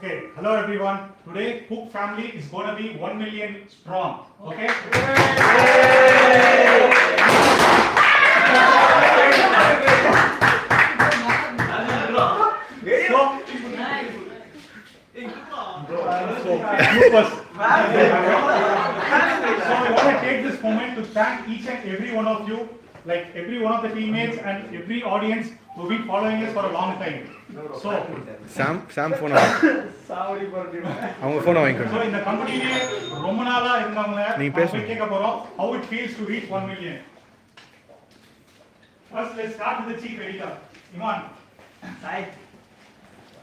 Okay, hello everyone. Today, Cook family is going to be 1 million strong. Okay? So, I want to take this moment to thank each and every one of you, like every one of the teammates and every audience who've been following us for a long time. So, Sam phone அவங்க phone வாங்கிக்கணும். So இந்த கம்பெனிலே ரொம்ப நாளா இருந்தவங்க நீங்க போய் பேசுங்க. கேட்க போறோம் how it feels to reach 1 million. First let's start with the chief editor. Iman. Hi.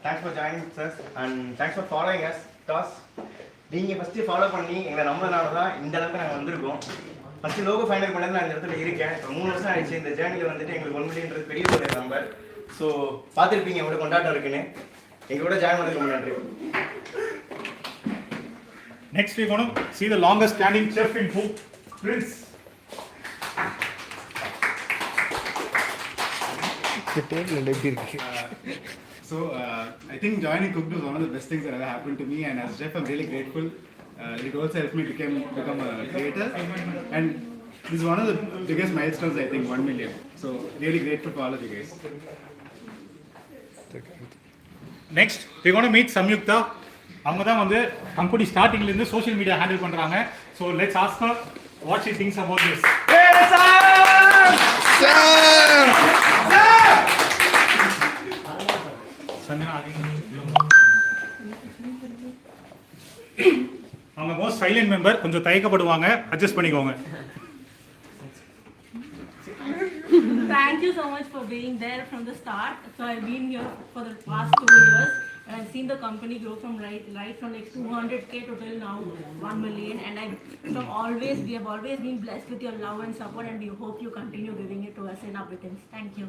Thanks for joining us and thanks for following us. Toss. நீங்க ஃபர்ஸ்ட் ஃபாலோ பண்ணி எங்களை நம்பினால தான் இந்த அளவுக்கு நாங்க வந்திருக்கோம். ஃபர்ஸ்ட் லோகோ ஃபைனல் பண்ணது நான் இந்த இடத்துல இருக்கேன். இப்போ 3 வருஷம் ஆயிடுச்சு இந்த ஜேர்னில வந்துட்டு எங்களுக்கு 1 மில்லியன்றது பெரிய ஒரு நம்பர். ஸோ பார்த்துருப்பீங்க எவ்வளோ கொண்டாட்டம் இருக்குன்னு. எங்களோட ஜாயின் பண்ணதுக்கு ரொம்ப நன்றி. Next we're going to see the longest standing chef in Cook, Prince. So I think joining Cook was one of the best things that ever happened to me, and as chef I'm really grateful. It also helped me become a creator, and this is one of the biggest milestones, I think, 1 million. So really grateful for all of you guys. Next we're going to meet Samyukta. அவங்க தான் வந்து company ஸ்டார்டிங்ல இருந்து social media handle பண்றாங்க. So let's ask her what she thinks about this. அவங்க most silent member, கொஞ்சம் தயக்கப்படுவாங்க, adjust பண்ணிக்கோங்க. Thank you so much for being there from the start. So I've been here for the past 2 years and I've seen the company grow from right from like 200k to till now 1 million, and we have always been blessed with your love and support, and we hope you continue giving it to us in abundance. Thank you.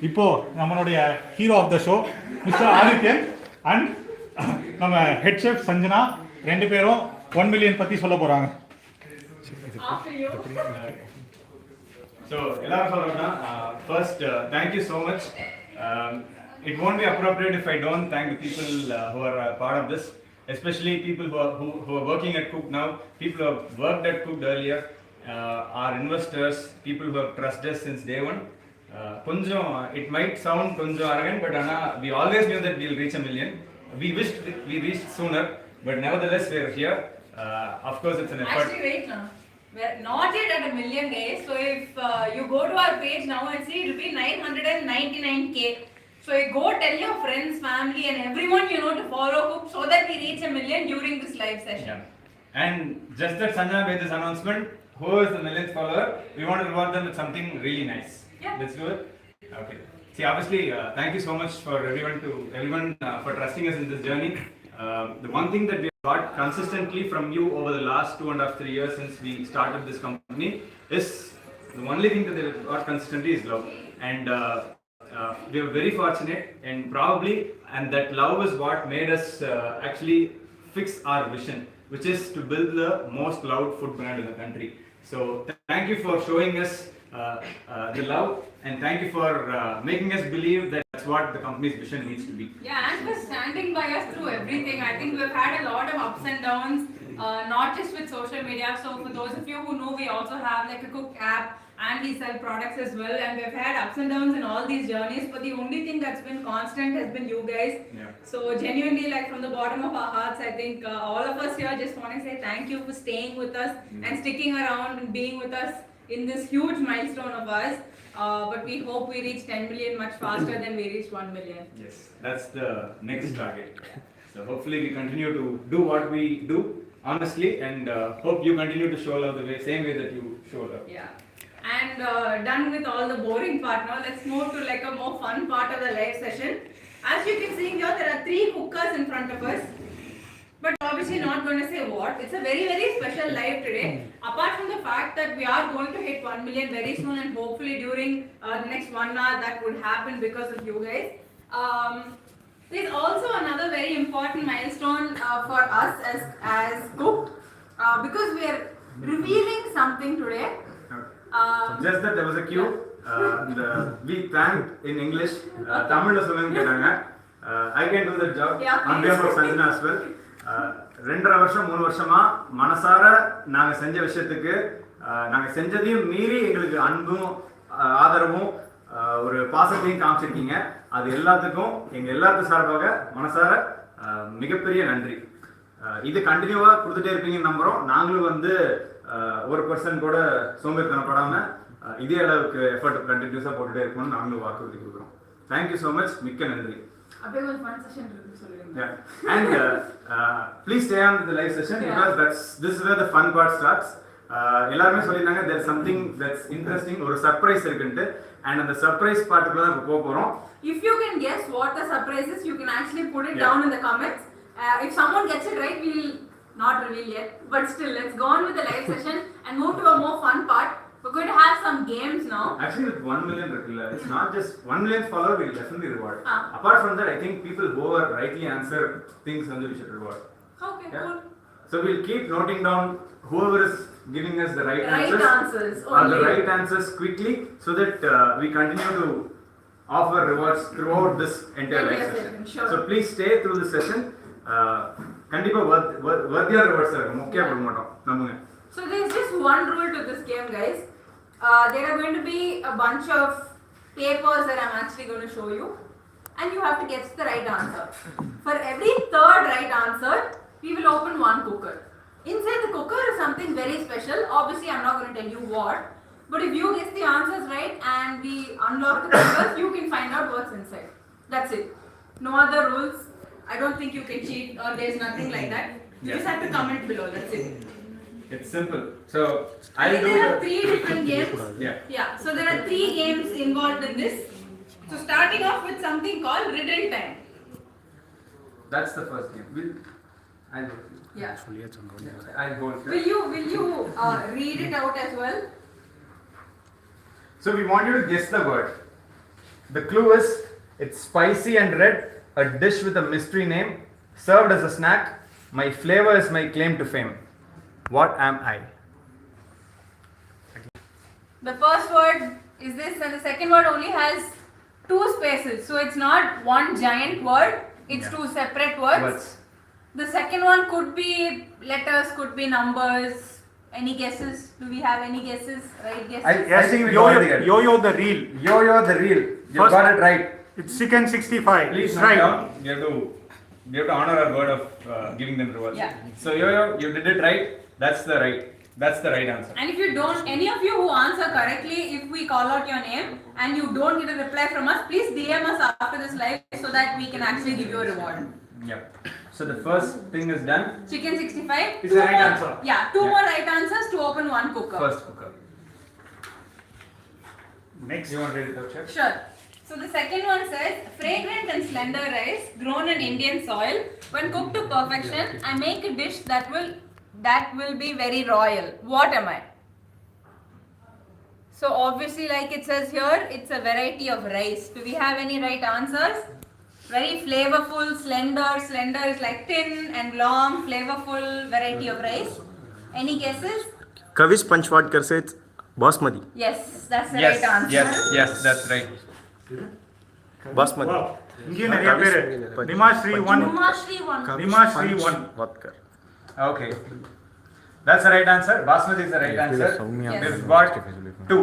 இப்போ நம்மளுடைய hero of the show mister Adithyan and நம்ம head chef Sanjana ரெண்டு பேரும் 1 million பத்தி சொல்ல போறாங்க. So எல்லாரும் சொல்றோம்னா first thank you so much. It won't be appropriate if I don't thank the people who are part of this, especially people who are working at Cook now, people who have worked at Cook earlier, our investors, people who have trusted us since day one. Konjam, it might sound konjam arrogant, but we always knew that we'll reach 1 million. We wished we reached sooner, but nevertheless we're here. Of course it's an effort. Actually wait now. We're not yet at 1 million days. So if you go to our page now and see, it will be 999k. So you go tell your friends, family and everyone you know to follow Cook so that we reach 1 million during this live session. Yeah. And just that Sanjana made this announcement, who is the millionth follower, we want to reward them with something really nice. Yeah. Let's do it. Okay. See, obviously, thank you so much for everyone for trusting us in this journey. The one thing that we got consistently from you over the last 2.5 3 years since we started this company is the only thing that they got consistently is love. And we are very fortunate, and that love is what made us actually fix our vision, which is to build the most loved food brand in the country. So thank you for showing us the love, and thank you for making us believe that that's what the company's vision needs to be. Yeah, and for standing by us through everything. I think we've had a lot of ups and downs, not just with social media. So for those of you who know, we also have like a Cook app and we sell products as well, and we've had ups and downs in all these journeys, but the only thing that's been constant has been you guys. Yeah. So genuinely, like from the bottom of our hearts, I think all of us here just want to say thank you for staying with us and sticking around and being with us in this huge milestone of us. But we hope we reach 10 million much faster than we reached 1 million. Yes, that's the next target. So hopefully we continue to do what we do honestly, and hope you continue to show love the same way that you show love. Yeah. And done with all the boring part now, let's move to like a more fun part of the live session. As you can see here, there are 3 cookers in front of us. But obviously not going to say what. It's a very, very special live today. Apart from the fact that we are going to hit 1 million very soon, and hopefully during the next 1 hour that would happen because of you guys. for us as cooked because we are revealing something today. Just that there was a queue. We thanked in English. Tamil la solunga கேட்டாங்க. I can do that job Yeah, on behalf of Sanjana as well. 2.5 வருஷம் 3 வருஷமா மனசார நாங்க செஞ்ச விஷயத்துக்கு நாங்க செஞ்சதையும் மீறி எங்களுக்கு அன்பும் ஆதரவும் ஒரு பாசத்தையும் காமிச்சிருக்கீங்க. அது எல்லாத்துக்கும் எங்க எல்லாத்து சார்பாக மனசார மிகப்பெரிய நன்றி. இது கண்டினியூவா கொடுத்துட்டே இருப்பீங்கன்னு நம்புறோம். நாங்களும் வந்து ஒரு பர்சன் கூட சோம்பேறித்தனப்படாம இதே அளவுக்கு எஃபர்ட் கண்டினியூஸா போட்டுட்டே இருக்கணும்னு நாங்களும் வாக்குறுதி கொடுக்குறோம். Thank you so much. மிக்க நன்றி. அப்படியே ஒரு fun session இருக்கு சொல்லுங்க. Yeah. And please stay on the live session because this is where the fun part starts. எல்லாருமே சொல்லிருந்தாங்க there is something that's interesting, ஒரு சர்ப்ரைஸ் இருக்குன்னு, and அந்த சர்ப்ரைஸ் பார்ட்டுக்குள்ள தான் போக போறோம். If you can guess what the surprise is, you can actually put it down in the comments. If someone gets it right, we will not reveal yet, but still let's go on with the live session and move to a more fun part. We're going to have some games now. Actually with 1 million இருக்குல்ல, it's not just 1 million follower will definitely reward. Apart from that, I think people who are rightly answer things and we should reward. Okay, Yeah. cool. So we'll keep noting down whoever is giving us the right answers or the only. right answers quickly so that we continue to offer rewards throughout this entire live session. Sure. So please stay through the session. கண்டிப்பா worthy rewards இருக்கும். முக்கிய போட மாட்டோம் நம்புங்க. So there's just one rule to this game, guys. There are going to be a bunch of papers that I'm actually going to show you, and you have to guess the right answer. For every third right answer, we will open one cooker. Inside the cooker is something very special. Obviously, I'm not going to tell you what, but if you guess the answers right and we unlock the cookers, you can find out what's inside. That's it. No other rules. I don't think you can cheat or there's nothing like that. You just have to comment below. That's it. It's simple. So I think there are 3 different games. Yeah. So there are 3 games involved in this. So starting off with something called riddle time. That's the first game. I'll Yeah. go. Will you read it out as well? So we want you to guess the word. The clue is it's spicy and red, a dish with a mystery name, served as a snack. My flavor is my claim to fame. What am I? The first word is this and the second word only has 2 spaces. So it's not one giant word, it's 2 separate words. The second one could be letters, could be numbers. Any guesses? Do we have any guesses? Right guesses? I think we got it again. Yo-yo the reel. Yo-yo the reel. You First- got it right. It's chicken 65. Please It's note right. down. You have to honor our word of giving them rewards. Yeah. So yo-yo, you did it right. That's the right answer. And if you don't, any of you who answer correctly, if we call out your name and you don't get a reply from us, please DM us after this live so that we can actually give you a reward. Yeah. So the first thing is done. Chicken 65. It's the right answer. Yeah, 2 more right answers to open one cooker. First cooker. Next. You want to read it out, Chef? Sure. So the second one says, fragrant and slender rice grown in Indian soil. When cooked to perfection, I make a dish that will be very royal. What am I? So obviously, like it says here, it's a variety of rice. Do we have any right answers? Very flavorful, slender. Slender is like thin and long, flavorful variety of rice. Any guesses? Kavish Panchwadkar said basmati. Yes, that's the Yes. right answer. Yes, that's right. Basmati. Wow. இங்கேயும் நிறைய பேரு. நிமாஸ்ரீ 1. நிமாஸ்ரீ 1. Vodka. Okay. That's the right answer. Basmati is the right answer. Soumya. Yes. We've got 2.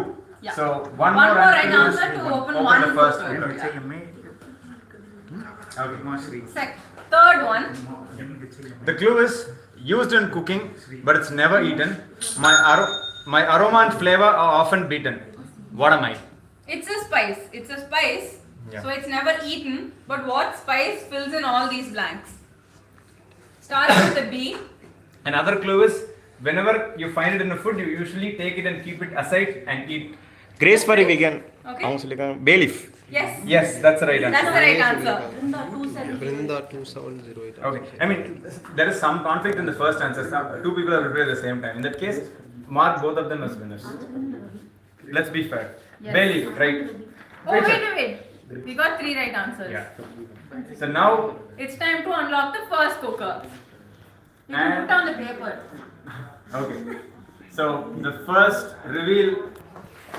Yeah. So One more right answer to open one the first cooker. cooker. Okay. நிமாஸ்ரீ. Third one. The clue is used in cooking, but it's never eaten. My aroma and flavor are often beaten. What am I? It's a spice. It's a spice. Yeah. So it's never eaten. But what spice fills in all these blanks? Starts with a B. Another clue is whenever you find it in a food, you usually take it and keep it aside and eat. Grace for a vegan. Okay. அவங்க சொல்லிருக்காங்க bay leaf. Yes. Yes, that's the right answer. That's the right answer. Brinda 2708. Okay. I mean, there is some conflict in the first answer. 2 people have replied at the same time. In that case, mark both of them as winners. Let's be fair. Yes. Bay leaf, right? Oh, wait. We got 3 right answers. Yeah. So now, It's time to unlock the first cooker. You can put on the paper. Okay. So the first reveal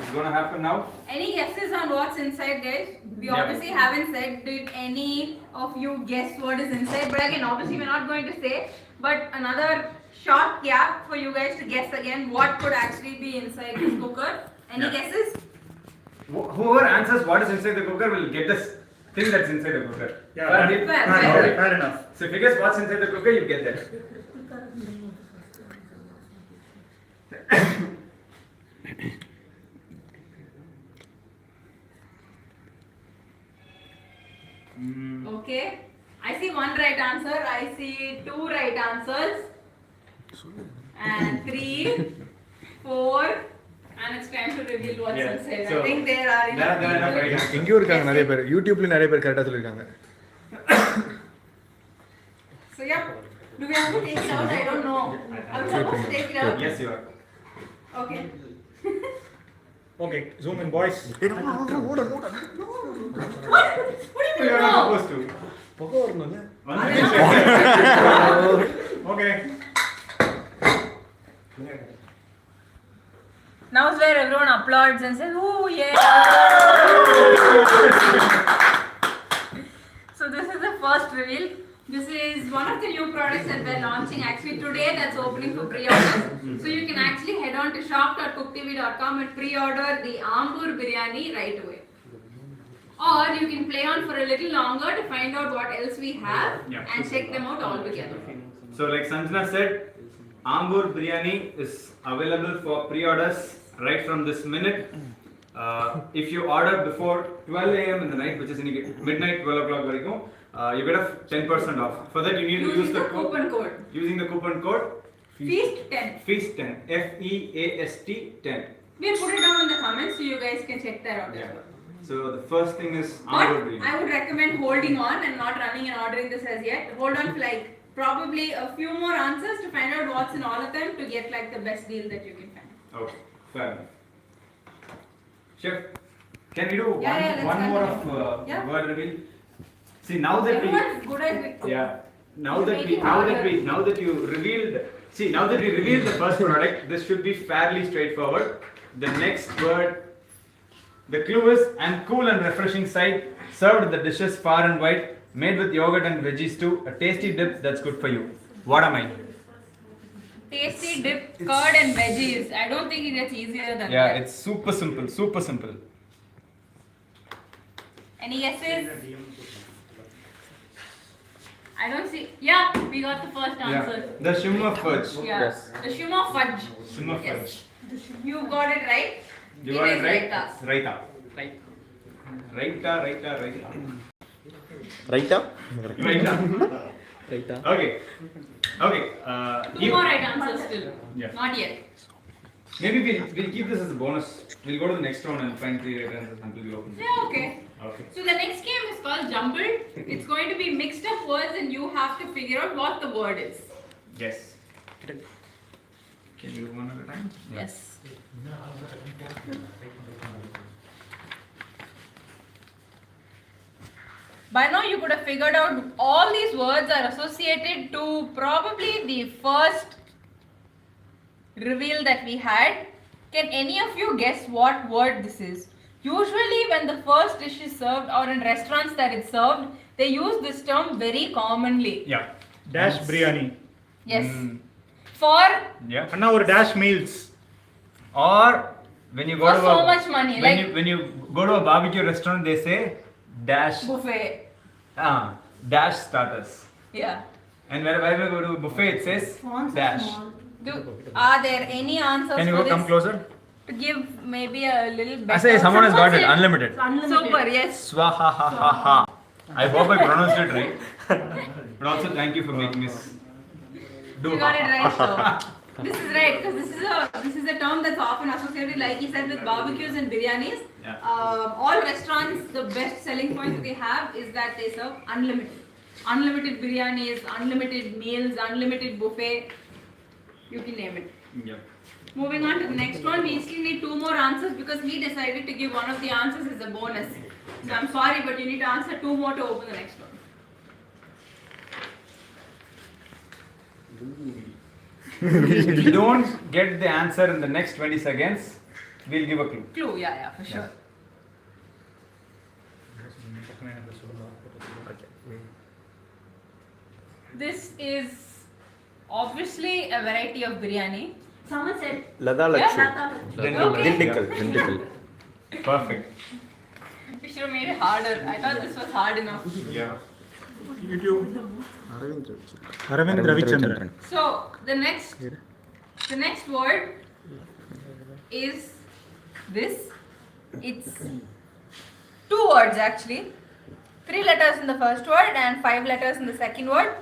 is gonna happen now. Any guesses on what's inside, guys? We Yeah. obviously haven't said. Did any of you guess what is inside? But again, obviously we're not going to say. But another short gap for you guys to guess again what could actually be inside this cooker. Any Yeah. guesses? Whoever answers what is inside the cooker will get this thing that's inside the cooker. Yeah, Fair enough. So if you guess what's inside the cooker, you get that. Okay. I see one right answer. I see two right answers. And 3, 4. And it's time to reveal what's Yeah. inside. So, I think there are enough. there are enough right answers. எங்கேயும் இருக்காங்க நிறைய பேர் யூடியூப்ல நிறைய பேர் கரெக்டாக சொல்லியிருக்காங்க. So yeah, do we have to take it out? I don't know. I'm supposed to take it out. Yes, you are. Okay. Okay, zoom in, boys. What? What do you You mean are not no? supposed to. புகை வரணும்ல. Okay. Now is where everyone applauds and says, "Oh yeah!" So this is the first reveal. This is one of the new products that we're launching actually today. That's opening for pre-orders. So you can actually head on to shop.cooktv.com and pre-order the Ambur biryani right away. Or you can play on for a little longer to find out what else we have and check them out all together. So like Sanjana said, Ambur biryani is available for pre-orders right from this minute. If you order before 12 a.m. in the night, which is in midnight 12 o'clock varaikum, you get a 10% off. For that you need to use Using the the coupon code. Using the coupon code Feast10. FEAST10. FEAST 10. We'll put it down in the comments so you guys can check that out as Yeah. well. So the first thing is But Ambur biryani. I would recommend holding on and not running and ordering this as yet. Hold on for like probably a few more answers to find out what's in all of them to get like the best deal that you can find. Okay, fair enough. Chef, can we do Yeah, yeah, let's one more of continue. Yeah. word reveal? See now that Everyone's good at it. yeah, now It's that making harder. now that you revealed, see now that we revealed the first product, this should be fairly straightforward. The next word, the clue is and cool and refreshing side, served with the dishes far and wide, made with yogurt and veggies too, a tasty dip that's good for you. What am I? Tasty dip, curd and veggies. I don't think it gets easier than Yeah, that. it's super simple, super simple. Any guesses? I don't see. Yeah, we got the first answer. Yeah, the shimmer fudge. Yeah. Yes. The shimmer fudge. Shimmer Yes. fudge. You got it right. You got it is right? raita. Raita. Right. Raita, raita, raita. ரைட்டா? Raita. ரைட்டா. Okay. Okay. Two more right answers still. Yeah. Not yet. Maybe we'll keep this as a bonus. We'll go to the next round and find 3 right answers until we open. Yeah, okay. Okay. So the next game is called Jumbled. It's going to be mixed up words and you have to figure out what the word is. Yes. Can you do one at a time? Yes. By now you could have figured out all these words are associated to probably the first reveal that we had. Can any of you guess what word this is? Usually when the first dish is served or in restaurants that it's served, they use this term very commonly. Yeah. Dash biryani. Yes. Mm. For Yeah. Anna or dash meals. Or when you go For to so a, much money, when like- you go to a barbecue restaurant, they say dash buffet. dash starters. Yeah. And whenever we go to a buffet, it says dash. Are there any answers Can you for go this? come closer? To give maybe a little better. I say someone has got it. said- Unlimited. Super, yes. Swaha. I hope I pronounced it right. But also thank you for making us do. You got it right, though. This is right because this is a term that's often associated, like he said, with barbecues and biryanis. Yeah. All restaurants, the best selling point that they have is that they serve unlimited biryanis, unlimited meals, unlimited buffet. You can name it. Yeah. Moving on to the next one, we still need 2 more answers because we decided to give one of the answers as a bonus. So I'm sorry, but you need to answer 2 more to open the next one. If you don't get the answer in the next 20 seconds, we'll give a clue. Clue, yeah, for sure. This is obviously a variety of biryani. Someone said, Lada yeah, Lakshu. Lata. Okay. Dindigul. Perfect. We should have made it harder. I thought this was hard enough. Yeah. Aravind Ravichandran. So the next word is this. It's 2 words actually. 3 letters in the first word and 5 letters in the second word.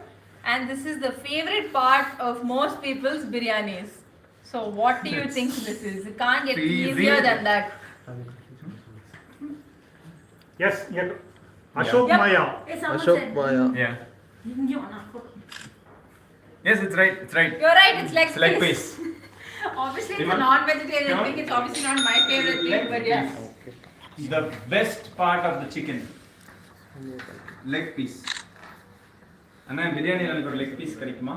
And this is the favorite part of most people's biryanis. So what do you think this is? It can't get easier than that. Yes, yeah. Ashok Yep. Maya. Hey, someone Ashok said, Maya. Yeah. You wanna photo? Yes, it's right. It's right. You're right, it's leg It's leg piece. piece. Obviously it's a non-vegetarian thing. It's obviously not my favorite thing, but yeah. The best part of the chicken. Leg piece. அண்ணா பிரியாணியில் எனக்கு ஒரு leg piece கிடைக்குமா?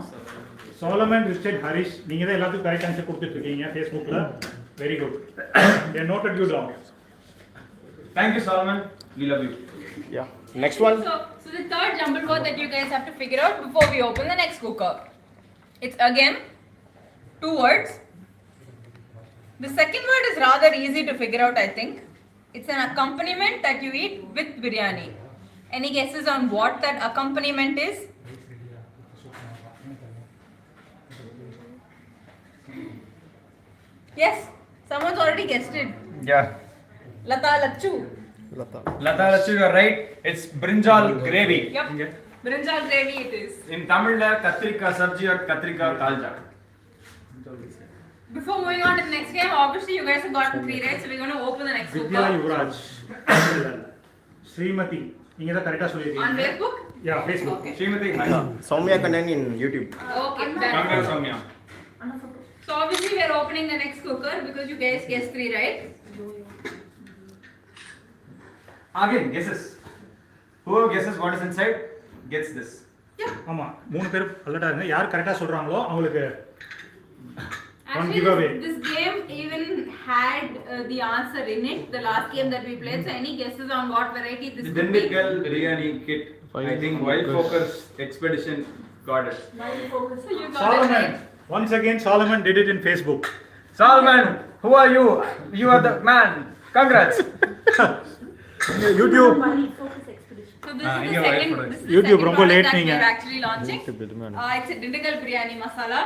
Solomon Richard Harish, நீங்க தான் எல்லாத்துக்கும் correct answer கொடுத்துட்டு இருக்கீங்க Facebookல. Very good. They noted you down. Thank you, Solomon. We love you. Yeah. Next one. So the third jumbled word that you guys have to figure out before we open the next cooker. It's again 2 words. The second word is rather easy to figure out, I think. It's an accompaniment that you eat with biryani. Any guesses on what that accompaniment is? Yes, someone's already guessed it. Yeah. Lata Lachu. Lata Lachu, you're right. It's brinjal gravy. Yep. Brinjal gravy it is. In Tamil, katrika sabji or katrika kalja. Before moving on to the next game, obviously you guys have gotten 3 right, so we're going to open the next Vidya cooker. Yuvraj. Srimati, நீங்க தான் கரெக்ட்டா On சொல்லிருக்கீங்க. Facebook? Yeah, Facebook. Okay. Srimati, hi. Soumya Kannan in YouTube. Okay, done. Congrats, Soumya. So obviously we are opening the next cooker because you guys guessed 3 right. Again, guesses. Whoever guesses what is inside gets this. ஆமா, 3 பேர் அலர்ட்டா இருங்க. யார் கரெக்ட்டா சொல்றாங்களோ அவங்களுக்கு one Actually, giveaway. this game even had the answer in it, the last game that we played. So any guesses on what variety this The could be? Dindigul biryani kit. I think Wild Focus Expedition got it. So you got it Solomon. right. Once again Solomon did it in Facebook. Solomon, who are you? You are the man. Congrats. YouTube. So this is the you're right second, for it. this is the YouTube second ரொம்ப product late that நீங்க. we're actually launching. It's a Dindigul biryani masala.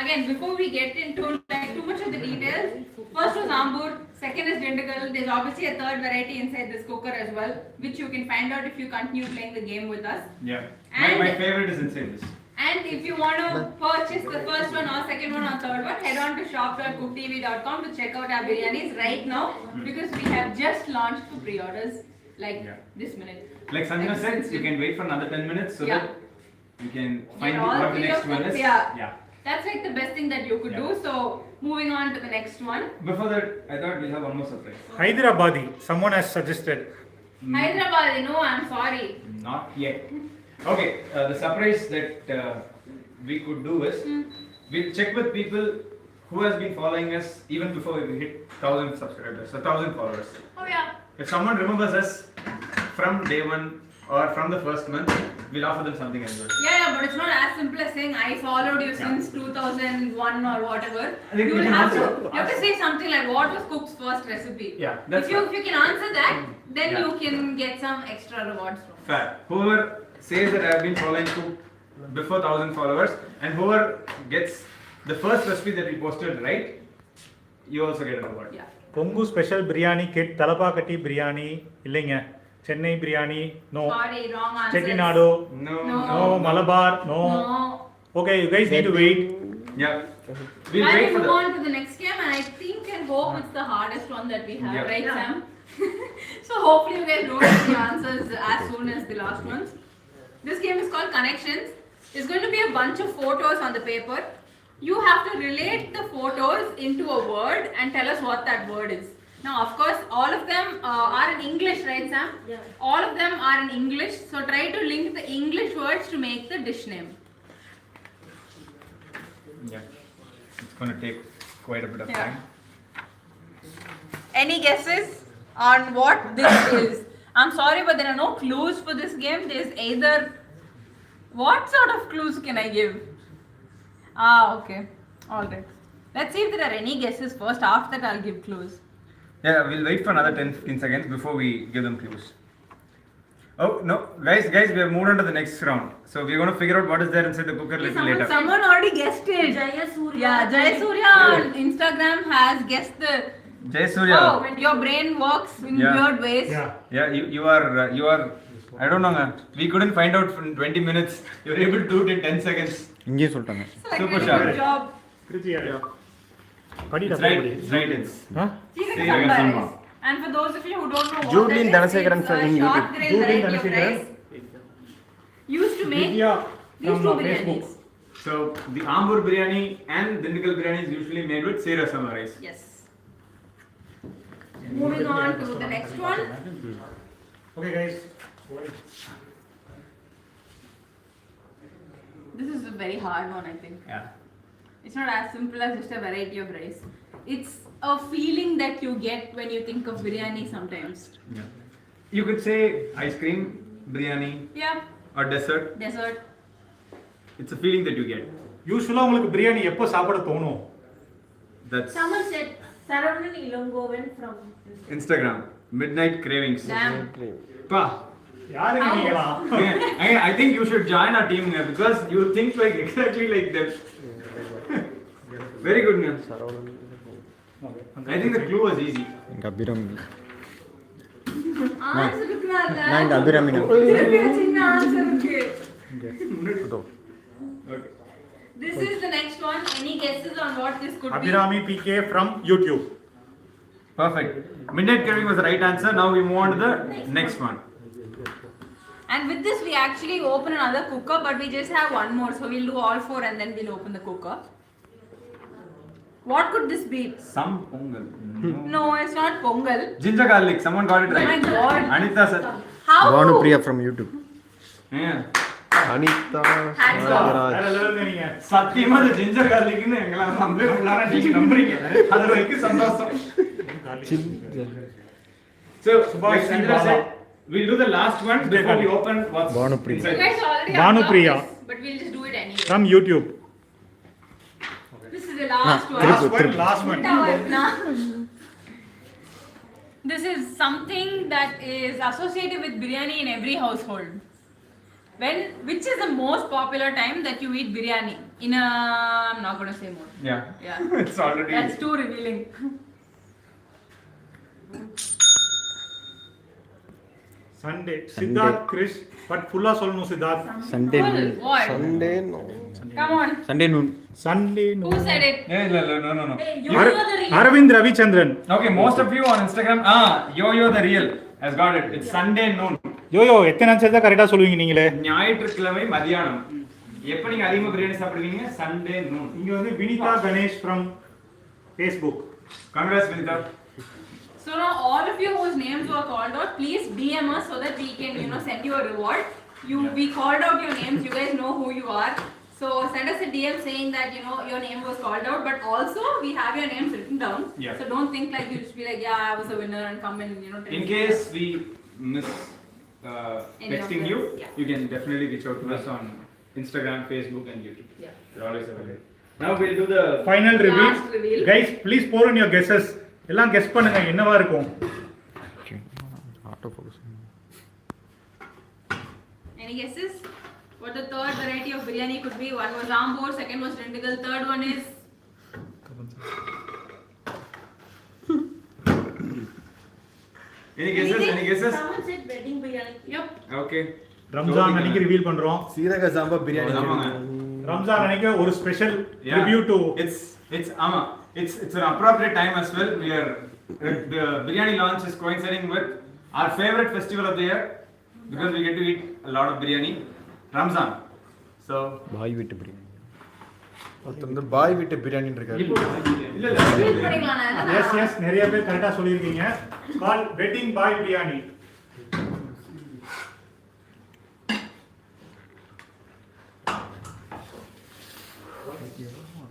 Again, before we get into like too much of the details, first was Ambur, second is Dindigul. There's obviously a third variety inside this cooker as well, which you can find out if you continue playing the game with us. Yeah. And- My favorite is inside this. And if you want to purchase the first one or second one or third one, head on to shop.cooktv.com to check out our biryanis right now because we have just launched for pre-orders like Yeah. this minute. Like Sanjana said, you can wait for another 10 minutes so Yeah. that you can find all what the three next of one them, is. yeah. That's like the best thing that you could Yeah. do. So moving on to the next one. Before that, I thought we'll have one more surprise. Hyderabadi, someone has suggested. Hyderabad, no, I'm sorry. Not yet. Okay, the surprise that we could do is we'll check with people who has been following us even before we hit 1,000 subscribers, 1,000 followers. Oh yeah. If someone remembers us from day one or from the first month, we'll offer them something as well. Yeah, but it's not as simple as saying I followed you since 2001 or whatever. I think You we will can have to, answer- you have to say something like what was Cook's first recipe. Yeah, that's If you can answer that, then Yeah. you can get some extra rewards from us. fair. Whoever says that I have been following Cook before 1,000 followers and whoever gets the first recipe that we posted right, you also get an award. Yeah. Kongu special biryani kit, Talapakati biryani, இல்லைங்க. Chennai biryani, no. Sorry, wrong answer. Chettinado, No. no. Malabar, no. No. Okay, you guys need to wait. Yeah. We'll While wait we for move the. on to the next game, and I think and hope it's the hardest one that we have, Yeah. right, Sam? So hopefully you guys don't get the answers as soon as the last ones. This game is called Connections. There's going to be a bunch of photos on the paper. You have to relate the photos into a word and tell us what that word is. Now, of course, all of them are in English, right, Sam? Yeah. All of them are in English. So try to link the English words to make the dish name. Yeah, it's going to take quite a bit of Yeah. time. Any guesses on what this is? I'm sorry, but there are no clues for this game. There's either. What sort of clues can I give? Okay. Alright. Let's see if there are any guesses first. After that, I'll give clues. Yeah, we'll wait for another 10-15 seconds before we give them clues. Oh no, guys, we have moved on to the next round. So we're going to figure out what is there inside the cooker a little later. Someone already guessed it. Jayasurya. Yeah, Jayasurya on Instagram has guessed the. Jay Surya. Oh, your brain works in Yeah. weird ways. Yeah, you are. I don't know, man. We couldn't find out in 20 minutes. You're able to do it in 10 seconds. இங்கேயே சொல்லிட்டாங்க. So, like, Super really sharp. good job. It's right. It's Chicken Siriga sambar Samba. rice. And for those of you who don't know what Julian that is, Dhanasekaran it's a in short YouTube. grain Julian variety of Dhanasekaran. rice. Used to make Vidya these from two Facebook. biryanis. So the Ambur biryani and Dindigul biryani is usually made with Siriga Samba rice. Yes. Moving on to the next one. Okay, guys. This is a very hard one, I think. Yeah. It's not as simple as just a variety of rice. It's a feeling that you get when you think of biryani sometimes. Yeah. You could say ice cream, biryani, Yeah, or dessert. dessert. It's a feeling that you get. யூஸ்வலாக உங்களுக்கு பிரியாணி எப்போ சாப்பிட தோணும்? That's Someone said Saravnan Ilangovan from Instagram. Midnight cravings. Damn. Pa. யாருங்க நீங்களா? I think you should join our team here because you think like exactly like them. Very good, man. I think the clue was easy. எங்க Abirami. Answer இருக்குல்ல. நான் இங்க அபிராமி நான். திருப்பி ஒரு சின்ன answer இருக்கு. அதோ. Okay. This is the next one. Any guesses on what this could be? Abirami PK from YouTube. Perfect. Midnight craving was the right answer. Now we move on to the next one. And with this, we actually open another cooker, but we just have one more. So we'll do all four and then we'll open the cooker. What could this be? Some pongal. No, it's not pongal. Ginger garlic. Someone got it Oh my right. god. Anita sir. How? Bhanupriya from YouTube. Yeah. Anitha Hands off. Nagaraj. வேற லெவலுங்க நீங்க. சத்தியமா இந்த ginger கார்லிக்னு எங்களால நம்பவே முடியல. நீங்க நம்புறீங்க. அது வரைக்கும் சந்தோஷம். So, Subhash like Sanjana Bala. said, we'll do the last one before we open what's Bhanupriya. You inside. guys already Bhanupriya. have this, but we'll just do it anyway. From YouTube. This is the last one. Last one. This is something that is associated with biryani in every household. Which is the most popular time that you eat biryani? I'm not going to say more. Yeah. Yeah. It's already. That's too revealing. Sunday. Siddharth Krish. But full சொல்லணும் Siddharth. Sunday Full. What? Sunday Come on. Sunday noon. Sunday. Who said it? Yeah, no. Hey, you are the real. Aravind Ravichandran. Okay, most of you on Instagram, yo the real has got it. It's Sunday noon. YoYo எத்தனை answer தான் கரெக்டா சொல்லுவீங்க நீங்களே? ஞாயிற்றுக்கிழமை மதியானம். எப்ப நீங்க அதிகமா பிரியாணி சாப்பிடுவீங்க? Sunday noon. இங்க வந்து Vinitha Ganesh from Facebook. Congrats, Vinita. So now all of you whose names were called out, please DM us so that we can, send you a reward. We called out your names. You guys know who you are. So send us a DM saying that your name was called out, but also we have your names written down. Yeah. So don't think like you just be like, yeah, I was a winner and come and tell In me. case we miss Any texting of you, them, yeah. you can definitely reach out to us on Instagram, Facebook, and YouTube. Yeah. We're always available. Now we'll do the Final reveal. Last reveal. Guys, please pour in your guesses. எல்லாம் guess பண்ணுங்க என்னவா இருக்கும்? Auto focus. Any guesses? What the third variety of biryani could be? One was Ambur, second was Dindigul, third one is. Any guesses? Any guesses? Someone said wedding biryani. Yep. Okay. Ramzan அன்னைக்கு reveal பண்றோம். சீரக சாம்பா பிரியாணி. ஆமாங்க. ரம்ஜான் அன்னைக்கு ஒரு special Yeah. tribute to It's an appropriate time as well. The biryani launch is coinciding with our favorite festival of the year because we get to eat a lot of biryani, Ramzan. So பாய் வீட்டு பிரியாணி. ஒருத்தர் வந்து பாய் வீட்டு பிரியாணி இருக்காரு. Feel பண்ணிக்கலாம் நான் S நிறைய பேர் கரெக்டா சொல்லிருக்கீங்க. கால் wedding Bhai biryani.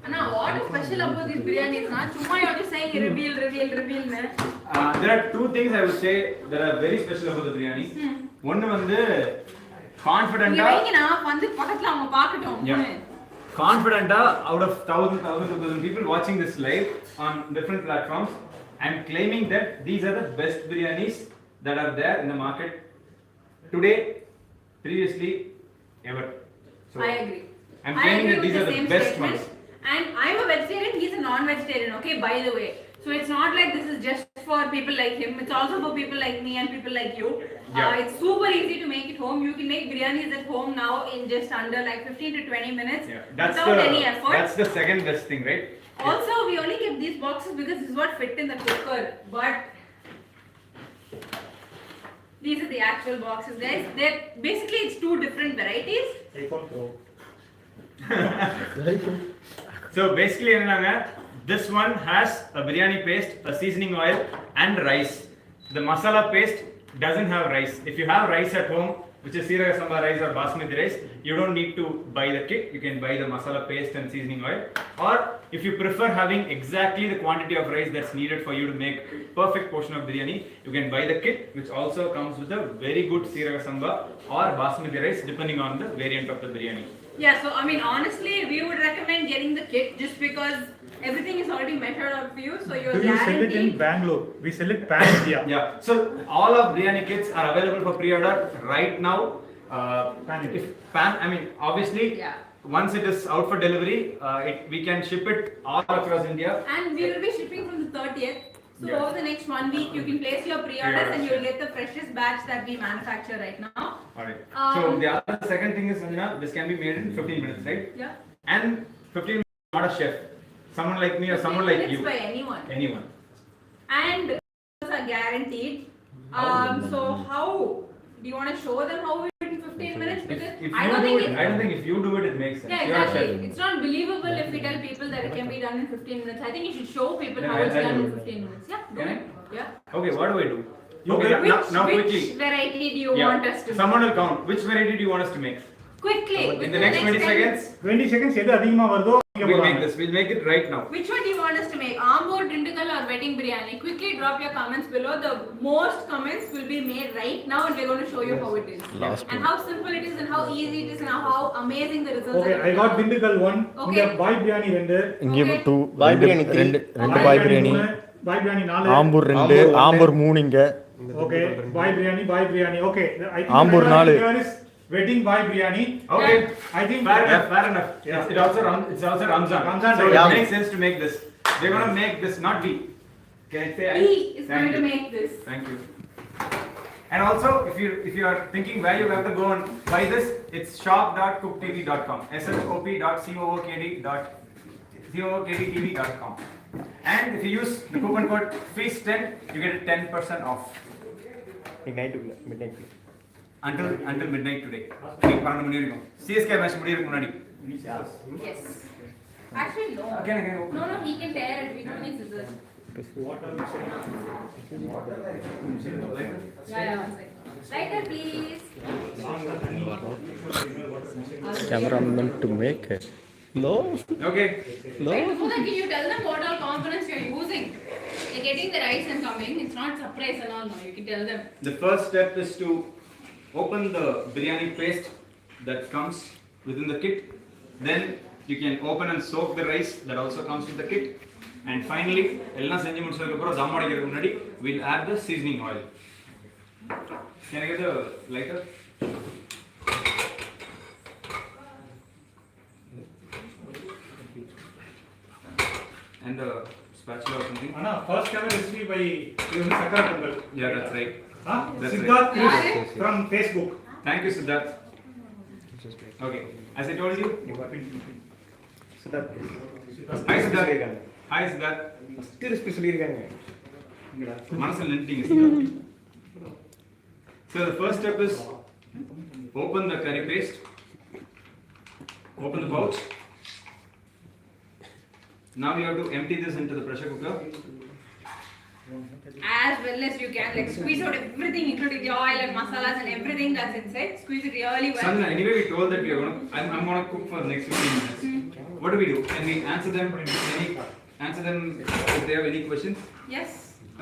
Anna, what is special about these biryanis? Na, chumma you're just saying reveal. Na. There are two things I would say that are very special about the biryani. One வந்து confident. நீங்க வைங்கனா வந்து பக்கத்துல அவங்க பார்க்கட்டும். Confident out of thousands of people watching this live on different platforms, I'm claiming that these are the best biryanis that are there in the market today, previously, ever. So I agree. I'm claiming that these are the best statement. ones. And I'm a vegetarian, he's a non-vegetarian, okay, by the way. So it's not like this is just for people like him, it's also for people like me and people like you. It's super easy to make it home. You can make biryanis at home now in just under like 15 to 20 minutes without any effort. That's the second best thing, right? Also, we only kept these boxes because this is what fit in the cooker. But these are the actual boxes, guys. They're basically it's two different varieties. So basically, this one has a biryani paste, a seasoning oil, and rice. The masala paste doesn't have rice. If you have rice at home, which is Siraga Samba rice or Basmati rice, you don't need to buy the kit. You can buy the masala paste and seasoning oil. Or if you prefer having exactly the quantity of rice that's needed for you to make perfect portion of biryani, you can buy the kit, which also comes with a very good Siraga Samba or Basmati rice, depending on the variant of the biryani. Yeah, so I mean, honestly, we would recommend getting the kit just because everything is already measured out for you, so you're Do you sell it in guaranteed. Bangalore? We sell it pan India. Yeah, so all of biryani kits are available for pre-order right now. Obviously, once it is out for delivery, we can ship it all across India. And we will be shipping from the 30th. So over the next 1 week, you can place your pre-orders and you'll get the freshest batch that we manufacture right now. Alright. So the other second thing is, Sanjana, this can be made in 15 minutes, right? Yeah. And 15 minutes, not a chef. Someone like me or someone like you. By anyone. Anyone. And those are guaranteed. So how do you want to show them how we do it in 15 minutes? Because I don't think if you do it, it makes sense. Yeah, exactly. It's not believable if we tell people that it can be done in 15 minutes. I think you should show people how it's done in 15 minutes. Yeah. Can I? Yeah. Okay, what do I do? Now Which quickly. variety do you want us to Someone will count. Which variety do you want us to make? Quickly. In the next 20 seconds. 20 seconds எது அதிகமா வருதோ We'll make this. We'll make it right now. Which one do you want us to make? Ambur, Dindigul or wedding biryani? Quickly drop your comments below. The most comments will be made right now and we're going to show you how it is. And how simple it is and how easy it is and how amazing the results Okay, are. I got Dindigul one. Okay. இங்க பாய் பிரியாணி ரெண்டு. இங்க two பாய் பிரியாணி ரெண்டு பாய் பிரியாணி பாய் பிரியாணி 4. ஆம்பூர் 2 ஆம்பூர் 3 இங்க Okay, bye biryani. Okay, I think Ambur 4. Wedding boy biryani. Okay, I think fair enough. Yeah. It's also Ramzan. So it makes sense to make this. They're gonna make this, not we. Can I say? He is Thank going to you. make this. Thank you. And also, if you are thinking where you have to go and buy this, it's shop.cooktv.com. shop.cookTV.com. And if you use the coupon code FEAST10, you get 10% off. midnight. Until midnight today. CSK match முடியிருக்கு முன்னாடி. Yes. Actually, no. Again. No, he can tear it. We don't need scissors. Yeah, one second. Lighter, please. cameraman to make it no Okay. Wait, before that, can you tell them what all components you're using? They're getting the rice and coming. It's not surprise and all. No, you can tell them. The first step is to open the biryani paste that comes within the kit. Then you can open and soak the rice that also comes with the kit. And finally, ella senju mudichadukku appo dum adikirukku munadi we'll add the seasoning oil. Can I get the lighter? And the spatula or something. Anna, first ever recipe by Sakara Pongal. Yeah, that's right. That's Siddharth right. from Facebook. Thank you, Siddharth. Okay, as I told you. Hi, Siddharth. Hi, Siddharth. First recipe சொல்லிருக்காங்க. Manasil linting is Siddharth. So the first step is open the curry paste. Open the pouch. Now you have to empty this into the pressure cooker. as well as you can. Like squeeze out everything, including the oil and masalas and everything that's inside. Squeeze it really well. Sanjana, anyway, we told that we are I'm going to cook for the next 15 minutes. What do we do? Can we answer them if they have any questions? Yes,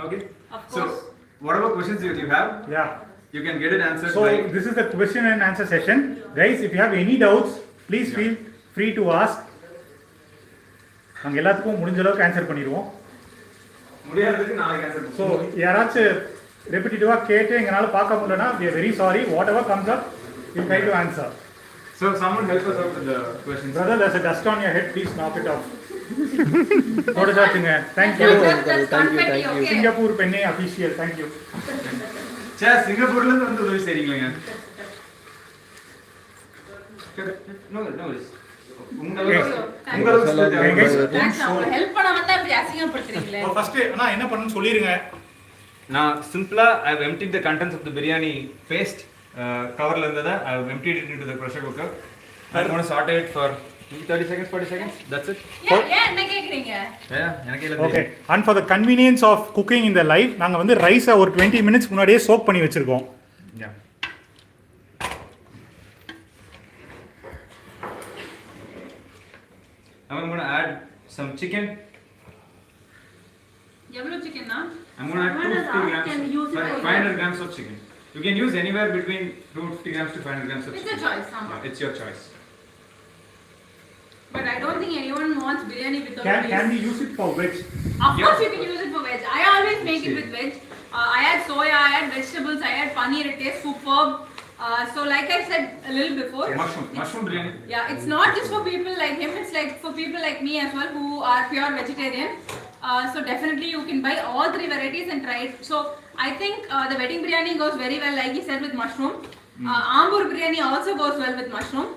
Okay. of So, course. whatever questions you have, Yeah. you can get it answered So by. this is the question and answer session. Guys, if you have any doubts, please feel free to ask. நாங்க எல்லாத்துக்கும் முடிஞ்ச அளவுக்கு answer பண்ணிடுவோம். முடியாததுக்கு நாளைக்கு answer so பண்ணுவோம். யாராச்சும் ரெப்பிட்டேட்டிவாக கேட்டு எங்களால் பார்க்க முடியலன்னா we are very sorry. Whatever comes up, we'll try to answer. So, someone help us out with the questions. Brother, there's a dust on your head. Please knock it off. போடுச்சாச்சுங்க. Thank you. That's confetti, okay? Singapore பெண்ணே official. Thank you. சே, சிங்கப்பூர்ல இருந்து வந்து உதவி செய்றீங்களா? No worries. உங்களுக்கு Thanks, அவங்கள help பண்ண வந்தா இப்படி அசிங்கப்படுத்துறீங்களே. ஃபர்ஸ்ட் நான் என்ன பண்ணணும்னு சொல்லிருங்க. நான் சிம்பிளா I have emptied the contents of the biryani paste கவர்ல இருந்தத I have emptied it into the pressure cooker. I'm going to saute it for 30 seconds, 40 seconds. That's it. ஏன் என்ன கேக்குறீங்க? எனக்கு இல்ல. Okay. And for the convenience of cooking in the live, நாங்க வந்து ரைஸை ஒரு 20 minutes முன்னாடியே சோக் பண்ணி வச்சிருக்கோம். Yeah. I'm going to add some chicken. எவ்வளவு சிக்கனா? I'm going to add 250 Can use grams, it for 500 grams of chicken. You can use anywhere between 250 grams to 500 grams of It's chicken. a choice, Amma. Yeah, it's your choice. But I don't think anyone wants biryani without Can we rice. use it for veg? Of course you can use it for veg. I always make it with veg. I add soya, I add vegetables, I add paneer. It tastes superb. So like I said a little before. Mushroom biryani. Yeah, it's not just for people like him. It's like for people like me as well who are pure vegetarian. So definitely you can buy all three varieties and try it. So I think the wedding biryani goes very well, like he said, with mushroom. Ambur biryani also goes well with mushroom.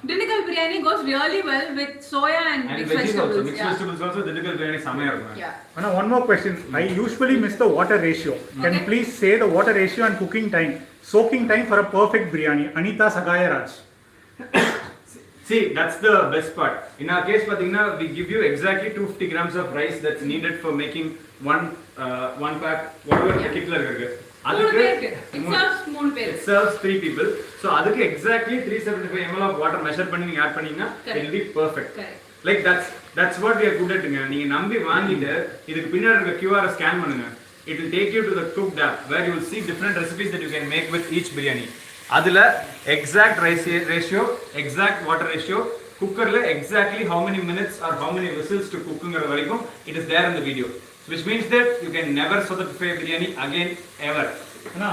Dinnikal biryani goes really well with soya and mixed veggies vegetables. also. Mixed vegetables also. Dinnikal biryani Semmaya irukkum. Yeah. Anna, one more question. I usually miss the water ratio. Can you please say the water ratio and cooking time, soaking time for a perfect biryani? Anita Sagayaraj. See, that's the best part. In our case, pathina, we give you exactly 250 grams of rice that's needed for making one pack, whatever the kitler irukku. It serves moon It serves 3 people. So adukku exactly 375 ml of water measure பண்ணி நீங்க add பண்ணீங்கன்னா it will be perfect. Correct. Like that's what we are good at. நீங்க நம்பி வாங்கிட்டு இதுக்கு பின்னாடி இருக்க QR scan பண்ணுங்க. It will take you to the cooked app where you will see different recipes that you can make with each biryani. அதுல exact rice ratio, exact water ratio, cookerல exactly how many minutes or how many whistles to cookங்கற வரைக்கும் it is there in the video. Which means that you can never soda buffet biryani again ever. அண்ணா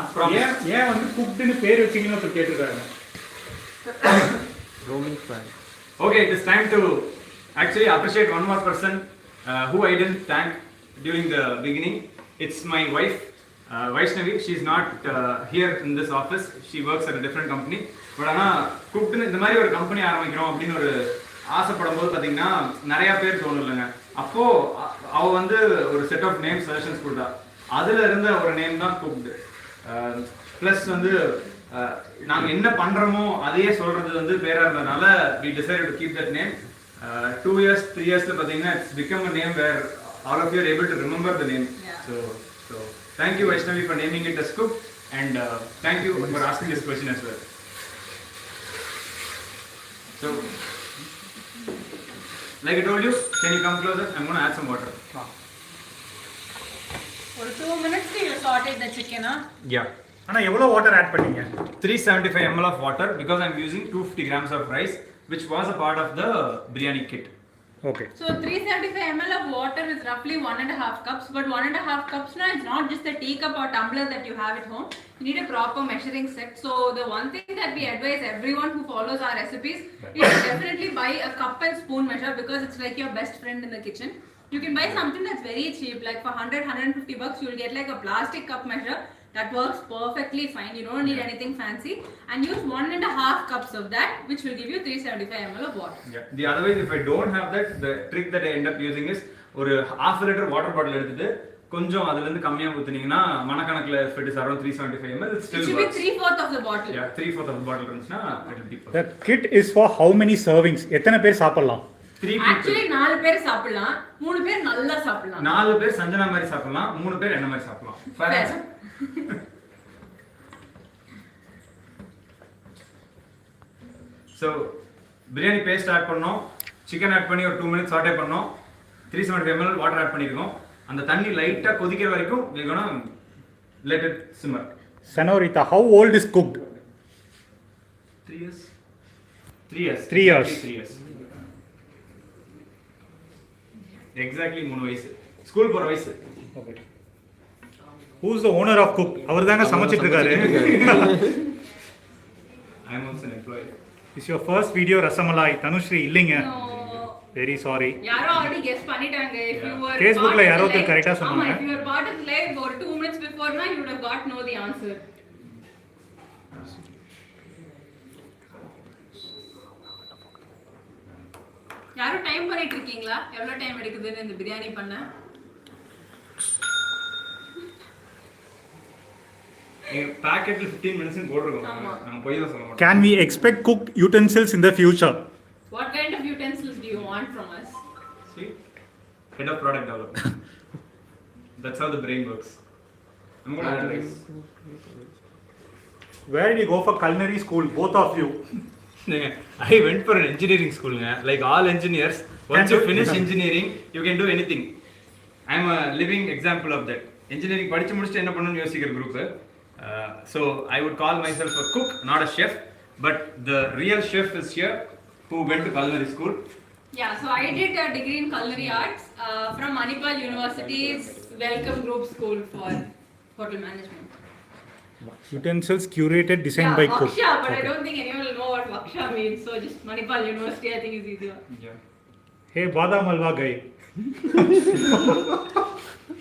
ஏன் வந்து குக்டுன்னு பேர் வச்சீங்கன்னு ஒருத்தர் கேட்டிருக்காங்க. Roaming fan. Okay, it is time to actually appreciate one more person who I didn't thank during the beginning. It's my wife, Vaishnavi. She's not here in this office. She works at a different company. But ஆனா குக்டுன்னு இந்த மாதிரி ஒரு company ஆரம்பிக்கிறோம் அப்படின்னு ஒரு ஆசைப்படும்போது பார்த்தீங்கன்னா நிறைய பேர் தோணும் இல்லைங்க. அப்போ அவ வந்து ஒரு செட் ஆஃப் நேம் சஜஷன்ஸ் கொடுத்தா. அதுல இருந்த ஒரு நேம் தான் குக்டு. ப்ளஸ் வந்து நாங்கள் என்ன பண்ணுறோமோ அதையே சொல்றது வந்து பேராக இருந்ததுனால we decided to keep that name. 2 years, 3 years பார்த்தீங்கன்னா it's become a name where all of you are able to remember the name. Yeah. So thank you Vaishnavi for naming it as Cook, and thank you for asking this question as well. So like I told you, can you come closer? I'm going to add some water. For 2 minutes you sauteed the chicken, huh? Yeah. அண்ணா எவ்வளோ water add பண்ணீங்க? 375 ml of water because I'm using 250 grams of rice, which was a part of the biryani kit. Okay. So 375 ml of water is roughly 1.5 cups, but 1.5 cups now it's not just the teacup or tumbler that you have at home. You need a proper measuring set. So the one thing that we advise everyone who follows our recipes is to definitely buy a cup and spoon measure, because it's like your best friend in the kitchen. You can buy something that's very cheap, like for 100-150 bucks you'll get like a plastic cup measure. That works perfectly fine. You don't need anything fancy, and use 1.5 cups of that, which will give you 375 ml of water. Yeah. The other way, if I don't have that, the trick that I end up using is ஒரு half a liter water bottle எடுத்துட்டு கொஞ்சம் அதுல இருந்து கம்மியா ஊத்துனீங்கன்னா மணக்கணக்குல if it is around 375 ml it still It should works. be 3/4 of the bottle. Yeah, 3/4 of the bottle இருந்துச்சுன்னா it will be The perfect. kit is for how many servings? எத்தனை பேர் சாப்பிடலாம்? 3 people. Actually 4 பேர் சாப்பிடலாம் 3 பேர் நல்லா சாப்பிடலாம் 4 பேர் சஞ்சனா மாதிரி சாப்பிடலாம் 3 பேர் என்ன மாதிரி சாப்பிடலாம். Fair answer. So biryani paste add பண்ணோம், சிக்கன் ஆட் பண்ணி ஒரு 2 minutes சாட்டே பண்ணோம், 375 ml வாட்டர் ஆட் பண்ணிருக்கோம். அந்த தண்ணி லைட்டா கொதிக்கிற வரைக்கும் we gonna let it simmer. Senorita, how old is cooked? 3 years. 3 years. 3 years. 3 years. Exactly 3 வயசு. ஸ்கூல் போற வயசு. Okay. Who is the owner of cook? அவர் தாங்க சமைச்சிட்டு இருக்காரு. I am also an employee. Is your first video Rasamalai? Tanushri இல்லைங்க. No. Very sorry. யாரோ already guess பண்ணிட்டாங்க. If you were Facebookல யாரோ ஒருத்தர் கரெக்ட்டா சொன்னாங்க. ஆமா, if you were part of the live or 2 minutes before na you would have got know the answer. யாரோ time பண்ணிட்டு இருக்கீங்களா? எவ்வளவு டைம் எடுக்குதுன்னு இந்த பிரியாணி பண்ண? பாக்கெட்ல 15 minutes னு போட்டுருக்கோம். ஆமா. நாங்க போய் தான் சொல்ல மாட்டோம். Can we expect cooked utensils in the future? What kind of utensils do you want from us? See? Head of product development. That's how the brain works. I'm going to analyze. Where did you go for culinary school, both of you? I went for an engineering school. Like all engineers, once you finish engineering, you can do anything. I'm a living example of that. Engineering படிச்சு முடிச்சிட்டு என்ன பண்ணனும்னு யோசிக்கிற group. So I would call myself a cook, not a chef. But the real chef is here, who went to culinary school. Yeah, so I did a degree in culinary arts from Manipal University's Welcome Group School for Hotel Management. Utensils curated, designed by cook. Vaksha, but I don't think anyone will know what Vaksha means. So just Manipal University, I think is easier. Yeah. Hey, badam halwa guy.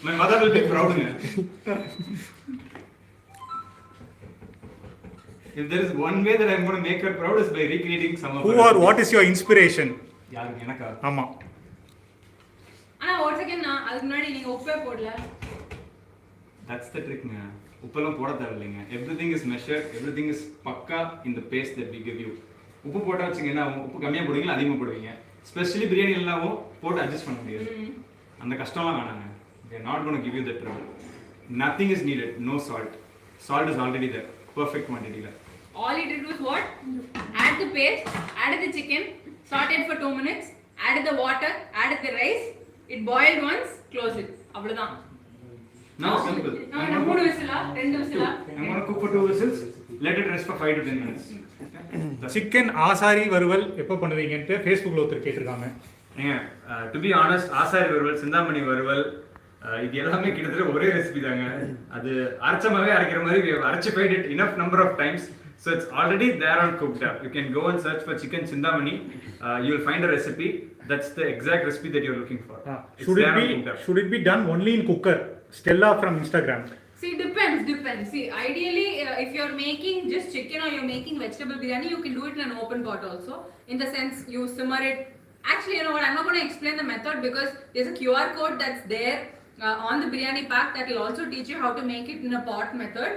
My mother will be proud. If there is one way that I'm going to make her proud is by recreating some of Who her or what is your inspiration? யாருக்கு எனக்கா? ஆமா. ஆனா ஒரு second நான் அதுக்கு முன்னாடி நீங்க உப்பே போடல. That's the trick man. உப்பெல்லாம் போட தேவையில்லைங்க. Everything is measured, everything is பக்கா in the paste that we give you. உப்பு போட்டா வச்சுங்க என்ன ஆகும்? உப்பு கம்மியா போடுவீங்களா அதிகமா போடுவீங்க. ஸ்பெஷலி பிரியாணி எல்லாம் போட்டு அட்ஜஸ்ட் பண்ண முடியாது. அந்த கஷ்டம்லாம் வேணாங்க. We are not going to give you that trouble. Nothing is needed, no salt. Salt is already there, perfect quantity la. All you did was what? Add the paste, added the chicken, sauteed for 2 minutes, added the water, added the rice, it boiled once, close it. அவ்வளவுதான். Now simple. நான் 3 விசிலா 2 விசிலா I'm going to cook for 2 whistles, let it rest for 5 to 10 minutes. Chicken ஆசாரி வறுவல் எப்போ பண்ணுவீங்கன்ட்டு ஃபேஸ்புக்கில் ஒருத்தர் கேட்டிருக்காங்க. To be honest ஆசாரி வறுவல் சிந்தாமணி வறுவல் இது எல்லாமே கிட்டத்தட்ட ஒரே ரெசிபி தாங்க. அது அரைச்சமாவே அரைக்கிற மாதிரி we have archified it enough number of times, so it's already there on cooked up. You can go and search for chicken sindamani, you will find a recipe that's the exact recipe that you're looking for. Should it be done only in cooker? Stella from Instagram. See, depends. See, ideally, if you're making just chicken or you're making vegetable biryani, you can do it in an open pot also. In the sense, you simmer it. Actually, you know what? I'm not going to explain the method because there's a QR code that's there on the biryani pack that will also teach you how to make it in a pot method.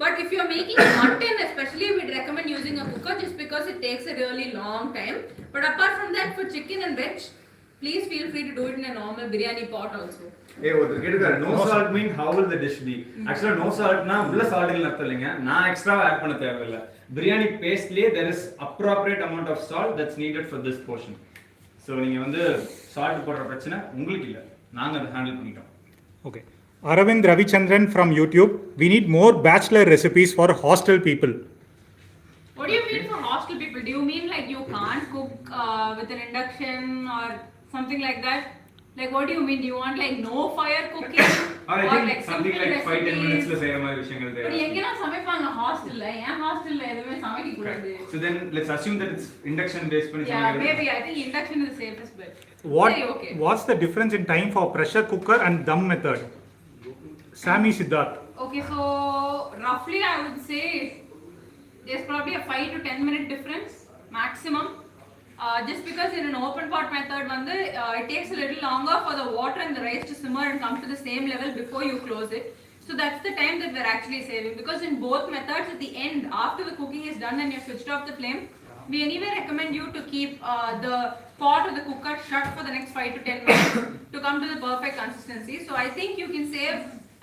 But if you're making mutton, especially, we'd recommend using a cooker just because it takes a really long time. But apart from that, for chicken and veg, please feel free to do it in a normal biryani pot also. Hey, ஒருத்தர் கேட்டுக்காரு no salt mean how will the dish be? Actually no salt னா உள்ள salt இல்ல அர்த்தம் இல்லைங்க. நான் எக்ஸ்ட்ராவா add பண்ண தேவையில்லை. Biryani பேஸ்ட்லயே there is appropriate amount of salt that's needed for this portion. So நீங்க வந்து salt போடுற பிரச்சனை உங்களுக்கு இல்ல. நாங்க அதை ஹேண்டில் பண்ணிட்டோம். Okay. Aravind Ravichandran from YouTube. We need more bachelor recipes for hostel people. What do you mean for hostel people? Do you mean like you can't cook with an induction or something like that? Like what do you mean? Do you want like no fire cooking? Or I think like something like 5-10 minutes ல செய்யற மாதிரி விஷயங்கள் But தேவை. எங்கனா சமைப்பாங்க ஹாஸ்டல்ல. ஏன் ஹாஸ்டல்ல எதுவுமே சமைக்க கூடாது? So then let's assume that it's induction based பண்ணி Yeah, சமைக்கிறது. maybe I think induction is the safest bet. Very okay. What's the difference in time for pressure cooker and dum method? Sammy Siddharth. Okay, so roughly I would say there's probably a 5 to 10 minute difference maximum. Just because in an open pot method, it takes a little longer for the water and the rice to simmer and come to the same level before you close it. So that's the time that we're actually saving. Because in both methods, at the end, after the cooking is done and you've switched off the flame, we anyway recommend you to keep keep the pot or the cooker shut for the next 5 to 10 minutes to come to the perfect consistency. So I think you can save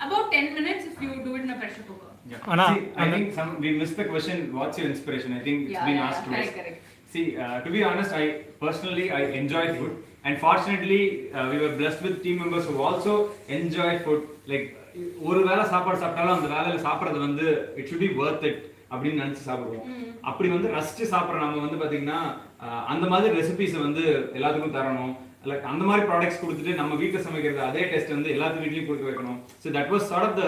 about 10 minutes if you do it in a pressure cooker. Yeah. Anna, See, I think we missed the question. What's your inspiration? I think it's been asked twice. Correct. See, to be honest, I enjoy food, and fortunately, we were blessed with team members who also enjoy food. Like, ஒரு வேளை சாப்பாடு சாப்பிட்டாலும் அந்த வேலையில சாப்பிட்றது வந்து it should be worth it அப்படின்னு நினைச்சு சாப்பிடுவோம். அப்படி வந்து ரசிச்சு சாப்பிட்ற நம்ம வந்து பாத்தீங்கன்னா அந்த மாதிரி ரெசிபிஸை வந்து எல்லாத்துக்கும் தரணும். லைக் அந்த மாதிரி ப்ராடக்ட்ஸ் கொடுத்துட்டு நம்ம வீட்டில் சமைக்கிறது அதே டேஸ்ட் வந்து எல்லாத்து வீட்லையும் கொடுக்க வைக்கணும். So that was sort of the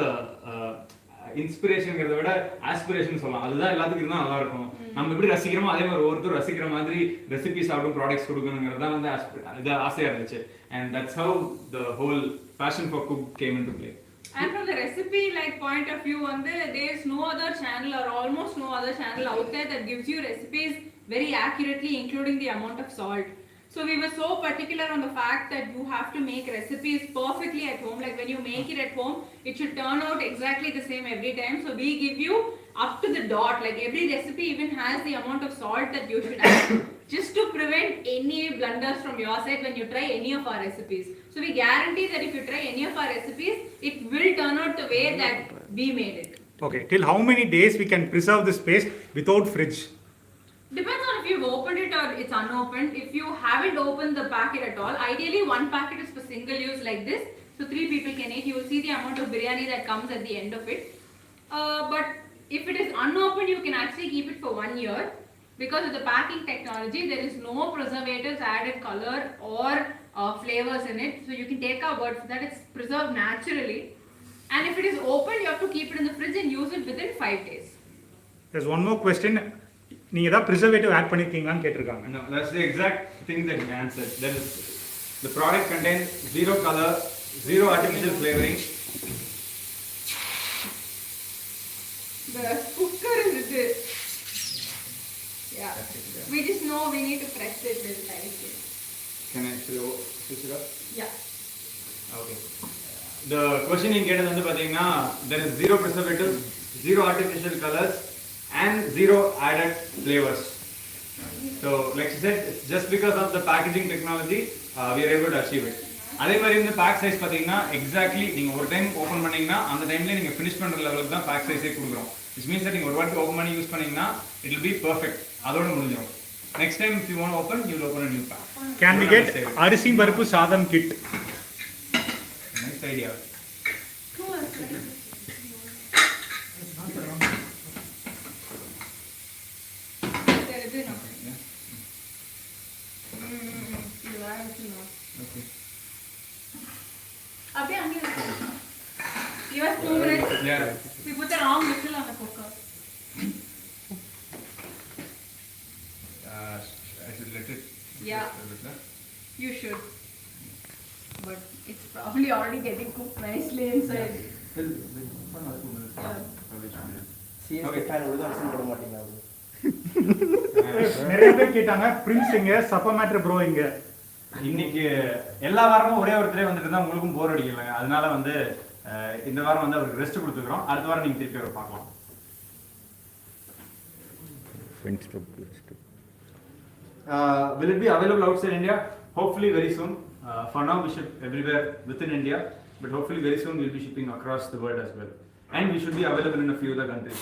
இன்ஸ்பிரேஷன்ங்கிறத விட ஆஸ்பிரேஷன் சொல்லலாம். அதுதான் எல்லாத்துக்கும் இருந்தால் நல்லா இருக்கும். நம்ம எப்படி ரசிக்கிறோமோ அதே மாதிரி ஒவ்வொருத்தரும் ரசிக்கிற மாதிரி ரெசிபி சாப்பிடும் ப்ராடக்ட்ஸ் கொடுக்கணுங்கிறது தான் வந்து இது ஆசையா இருந்துச்சு. And that's how the whole passion for cook game into play. And from the recipe point of view, there is no other channel or almost no other channel out there that gives you recipes very accurately, including the amount of salt. So we were so particular on the fact that you have to make recipes perfectly at home. Like when you make it at home, it should turn out exactly the same every time. So we give you up to the dot. Like every recipe even has the amount of salt that you should add, just to prevent any blunders from your side when you try any of our recipes. So we guarantee that if you try any of our recipes, it will turn out the way that we made it. Okay, till how many days we can preserve this paste without fridge? Depends on if you've opened it or it's unopened. If you haven't opened the packet at all, ideally one packet is for single use like this. So 3 people can eat. You will see the amount of biryani that comes at the end of it. But if it is unopened, you can actually keep it for 1 year. Because of the packing technology, there is no preservatives, added color or flavors in it. So you can take our word for that. It's preserved naturally. And if it is open, you have to keep it in the fridge and use it within 5 days. There's one more question. நீங்க ஏதாவது preservative add பண்ணிருக்கீங்களான்னு கேட்டிருக்காங்க. No, that's the exact thing that you answered. That is, the product contains zero color, zero artificial flavoring. The cooker is it. Yeah. We just know we need to press it with like it. Can I switch it up? Yeah. Okay. The question in கேட்டது வந்து பாத்தீங்கன்னா there is zero preservatives, zero artificial colors and zero added flavors. So like she said, it's just because of the packaging technology we are able to achieve it. அதே மாதிரி இந்த back size பாத்தீங்கன்னா exactly நீங்க ஒரு time open பண்ணீங்கன்னா அந்த டைம்ல நீங்க ஃபினிஷ் பண்ற லெவலுக்கு தான் பேக் சைஸே கொடுக்குறோம். Which means that நீங்க ஒரு வாட்டி ஓபன் பண்ணி யூஸ் பண்ணீங்கன்னா it will be perfect. அதோட முடிஞ்சிடும். Next time if you want to open, you will open a new pack. Can we get அரிசி பருப்பு சாதம் kit? Nice idea. Give us 2 minutes. Yeah. We put the wrong whistle on the cooker. I should let it. Yeah. You should. But it's probably already getting cooked nicely inside. CSK fan உழுதாசன் போட மாட்டீங்களா? நிறைய பேர் கேட்டாங்க Prince எங்க சப்பமேட்டர் bro எங்க. இன்னைக்கு எல்லா வாரமும் ஒரே ஒருத்தரே வந்துட்டு தான் உங்களுக்கும் போர் அடிக்கலங்க. அதனால வந்து இந்த வாரம் வந்து அவருக்கு ரெஸ்ட் கொடுத்துக்கிறோம். அடுத்த வாரம் நீங்க திருப்பி அவரை பார்க்கலாம். Will it be available outside India? Hopefully very soon. For now we ship everywhere within India, but hopefully very soon we'll be shipping across the world as well. And we should be available in a few other countries.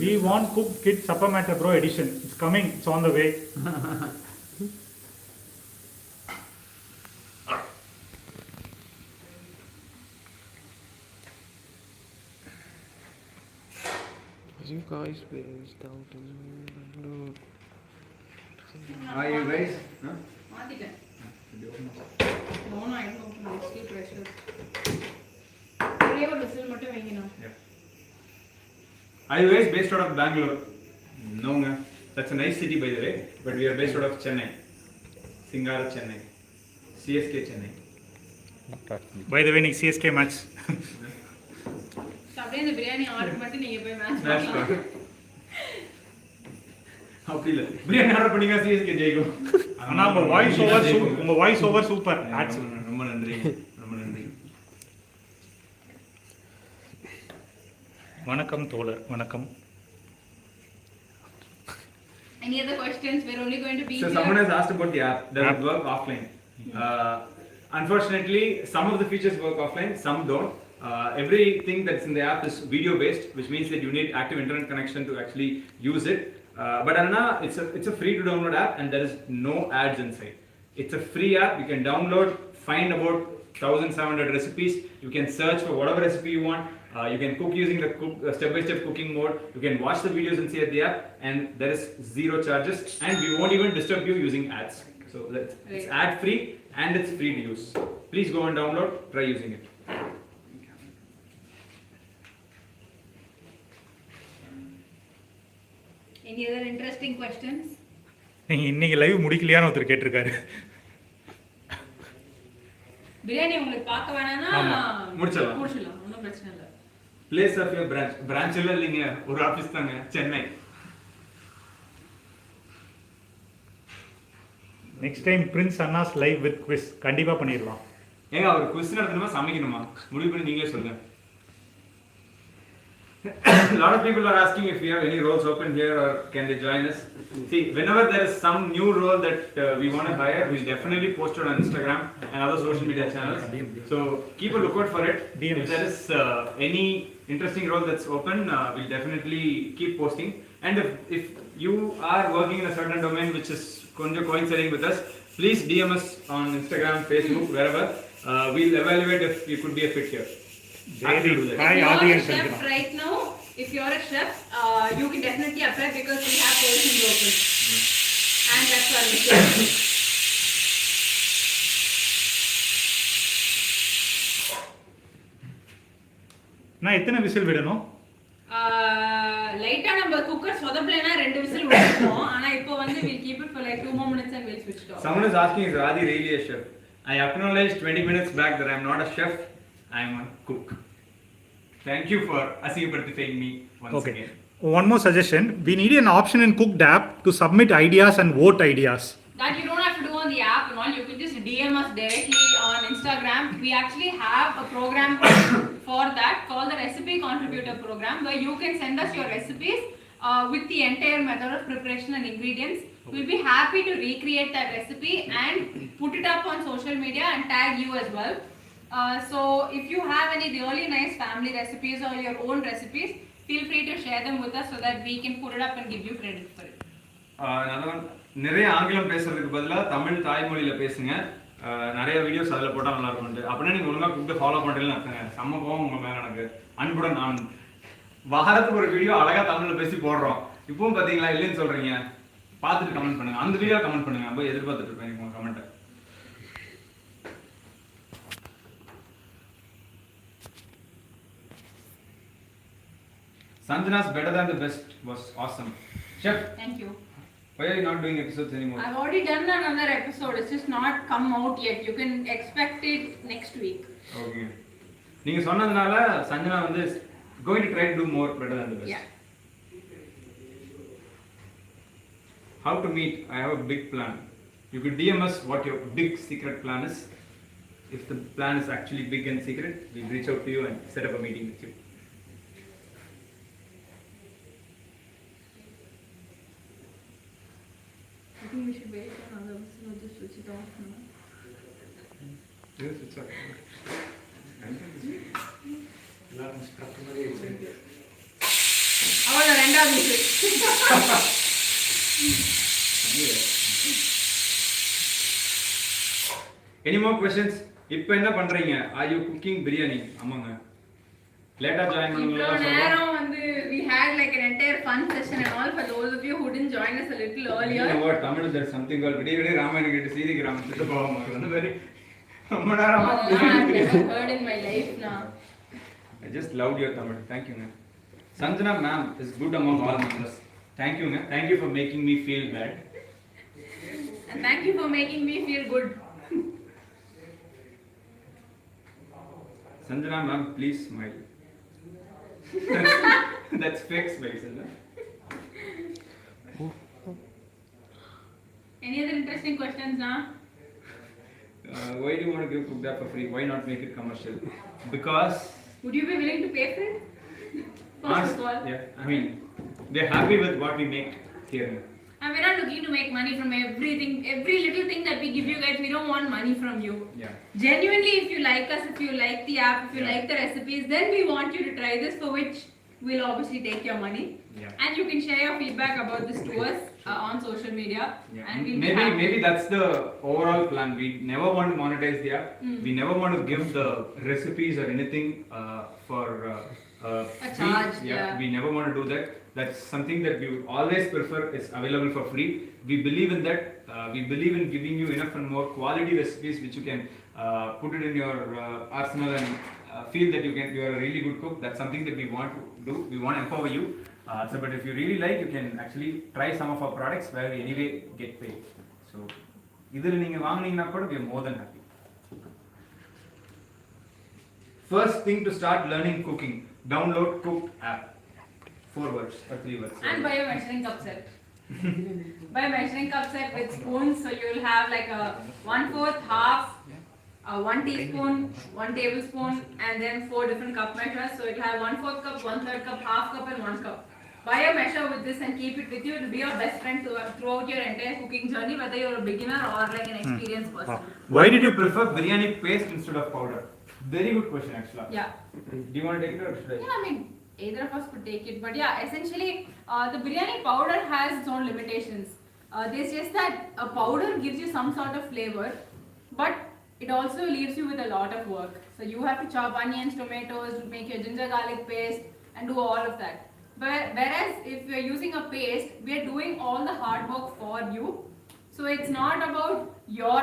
We want cook kit supplementary bro edition. It's coming. It's on the way. You guys based out in Bangalore. Are you guys? Huh? மாத்திட்டேன். No, I don't know. It's still pressure. ஒரே ஒரு whistle மட்டும் வைங்கணும். Are you guys based out of Bangalore? No, that's a nice city by the way, but we are based out of Chennai. Singara, Chennai. CSK, Chennai. By the way, next CSK match. அப்படியே இந்த biryani order மட்டும் நீங்க போய் match Match பண்ணலாம். அப்படி இல்ல. Biryani order பண்ணீங்க CSK ஜெயிக்கும். ஆனா உங்க வாய்ஸ் ஓவர் சூப்பர். ரொம்ப நன்றி. ரொம்ப நன்றி. வணக்கம் தோழர். வணக்கம். Any other questions? We're only going to be So here. someone has asked about the app. Does it work offline? Unfortunately, some of the features work offline, some don't. Everything that's in the app is video based, which means that you need active internet connection to actually use it. But Anna, it's a free to download app and there is no ads inside. It's a free app. You can download, find about 1,700 recipes. You can search for whatever recipe you want. You can cook using the step-by-step cooking mode. You can watch the videos inside the app, and there is zero charges, and we won't even disturb you using ads. So it's ad-free and it's free to use. Please go and download. Try using it. Any other interesting questions? நீங்கள் இன்னைக்கு live முடிக்கலையான்னு ஒருத்தர் கேட்டிருக்காரு. பிரியாணி உங்களுக்கு பார்க்க வேணாம்னா முடிச்சிடலாம். ஒன்றும் பிரச்சனை இல்லை. Place of your branch. Branch இல்லைங்க, ஒரு ஆபீஸ் தாங்க, Chennai. Next time prince Anna's live with quiz கண்டிப்பாக பண்ணிடலாம். ஏங்க அவர் குவிஸ் நடத்தணுமா சமைக்கணுமா முடிவு பண்ணி நீங்களே சொல்லுங்க. A lot of people are asking if we have any roles open here or can they join us. See, whenever there is some new role that we want to hire, we'll definitely post it on Instagram and other social media channels. So keep a lookout for it. DMs. If there is any interesting role that's open, we'll definitely keep posting. And if you are working in a certain domain which is coinciding with us, please DM us on Instagram, Facebook, wherever. We'll evaluate if you could be a fit here. Happy to do that. Hi, If Adi you're and a chef Sanjana. right now, if you're a chef, you can definitely apply because we have positions open. And that's our mission. நான் எத்தனை whistle விடணும்? லைட்டா நம்ம cooker சொதப்பலனா 2 whistle விட்டுறோம். ஆனா இப்போ வந்து we'll keep it for like 2 more minutes and we'll switch it off. Someone is asking, is Adi really a chef? I acknowledged 20 minutes back that I'm not a chef, I'm a cook. Thank you for assigning me once again. One more suggestion. We need an option in Cooked app to submit ideas and vote ideas. That you don't have to do on the app and all. You can just DM us directly on Instagram. We actually have a program for that called the Recipe Contributor Program, where you can send us your recipes with the entire method of preparation and ingredients. We'll be happy to recreate that recipe and put it up on social media and tag you as well. So if you have any really nice family recipes or your own recipes, feel free to share them with us so that we can put it up and give you credit for it. நிறைய ஆங்கிலம் பேசுறதுக்கு பதிலாக தமிழ் தாய்மொழியில பேசுங்க. நிறைய videos அதில் போட்டால் நல்லா இருக்கும். அப்படின்னா நீங்கள் ஒழுங்காக கூப்பிட்டு ஃபாலோ பண்ணுறீங்கன்னு அர்த்தங்க. செம்ம போகும் உங்கள் மேலே எனக்கு அன்புடன் நான் வாரத்துக்கு ஒரு வீடியோ அழகாக தமிழில் பேசி போடுறோம். இப்பவும் பார்த்தீங்களா இல்லைன்னு சொல்கிறீங்க. பார்த்துட்டு கமெண்ட் பண்ணுங்க. அந்த வீடியோ கமெண்ட் பண்ணுங்க. அப்போ எதிர்பார்த்துட்டு இருப்பேன் உங்கள் கமெண்ட்டை. Sanjana's better than the best was awesome. Chef, Thank you. why are you not doing episodes anymore? I've already done another episode. It's just not come out yet. You can expect it next week. Okay. நீங்க சொன்னதுனால சஞ்சனா வந்து going to try to do more better than the best. Yeah. How to meet? I have a big plan. You could DM us what your big secret plan is. If the plan is actually big and secret, we'll reach out to you and set up a meeting with you. I think we should wait for another episode. Just switch it off now. Yes, it's okay. அவ்வளோ ரெண்டாவது whistle. Any more questions? இப்போ என்ன பண்றீங்க? Are you cooking biryani? ஆமாங்க. லேட்டா join இவ்வளோ பண்ணீங்களா? நேரம் வந்து we had like an entire fun session and all for those of you who didn't join us a little earlier. You know what? Tamil there's something called விடிய ராமாயணம் கேட்டு சீதி கிராமத்துக்கு போவாங்க. அந்த மாதிரி ரொம்ப நேரமா I've never heard in my life now. I just loved your Tamil. Thank you, man. Sanjana ma'am is good among all members. Thank you, man. Thank you for making me feel bad. And thank you for making me feel good. Sanjana ma'am, please smile. That's fake smile, Sanjana. Any other interesting questions now? Why do you want to give cook that for free? Why not make it commercial? Because Would you be willing to pay for it? First of all. yeah, I mean, we're happy with what we make here. And we're not looking to make money from everything, every little thing that we give you guys. We don't want money from you. Yeah. Genuinely, if you like us, if you like the app, if you Yeah. like the recipes, then we want you to try this, for which we'll obviously take your money. Yeah. And you can share your feedback about this to us on social media. Yeah. And we'll be happy. Maybe that's the overall plan. We never want to monetize the app. We never want to give the recipes or anything for A free. charge, yeah. We never want to do that. That's something that we would always prefer is available for free. We believe in that. We believe in giving you enough and more quality recipes which you can put it in your arsenal and feel that you are a really good cook. That's something that we want to do. We want to empower you. But if you really like, you can actually try some of our products where we anyway get paid. So, இதில் நீங்கள் வாங்குனீங்கன்னா கூட we are more than happy. First thing to start learning cooking, download Cook app. 4 words or 3 words. And buy a measuring cup set. Buy a measuring cup set with spoons, so you'll have like a 1/4, half, 1 teaspoon, 1 tablespoon, and then 4 different cup measures. So you'll have 1/4 cup, 1/3 cup, half cup, and 1 cup. Buy a measure with this and keep it with you. It will be your best friend throughout your entire cooking journey, whether you're a beginner or like an experienced person. Why did you prefer biryani paste instead of powder? Very good question actually. Yeah. Do you want to take it or should I? Yeah, I mean, either of us could take it, but yeah, essentially, the biryani powder has its own limitations. There's just that a powder gives you some sort of flavor, but it also leaves you with a lot of work. So you have to chop onions, tomatoes, make your ginger garlic paste, and do all of that. Whereas if you're using a paste, we're doing all the hard work for you. So it's not about your,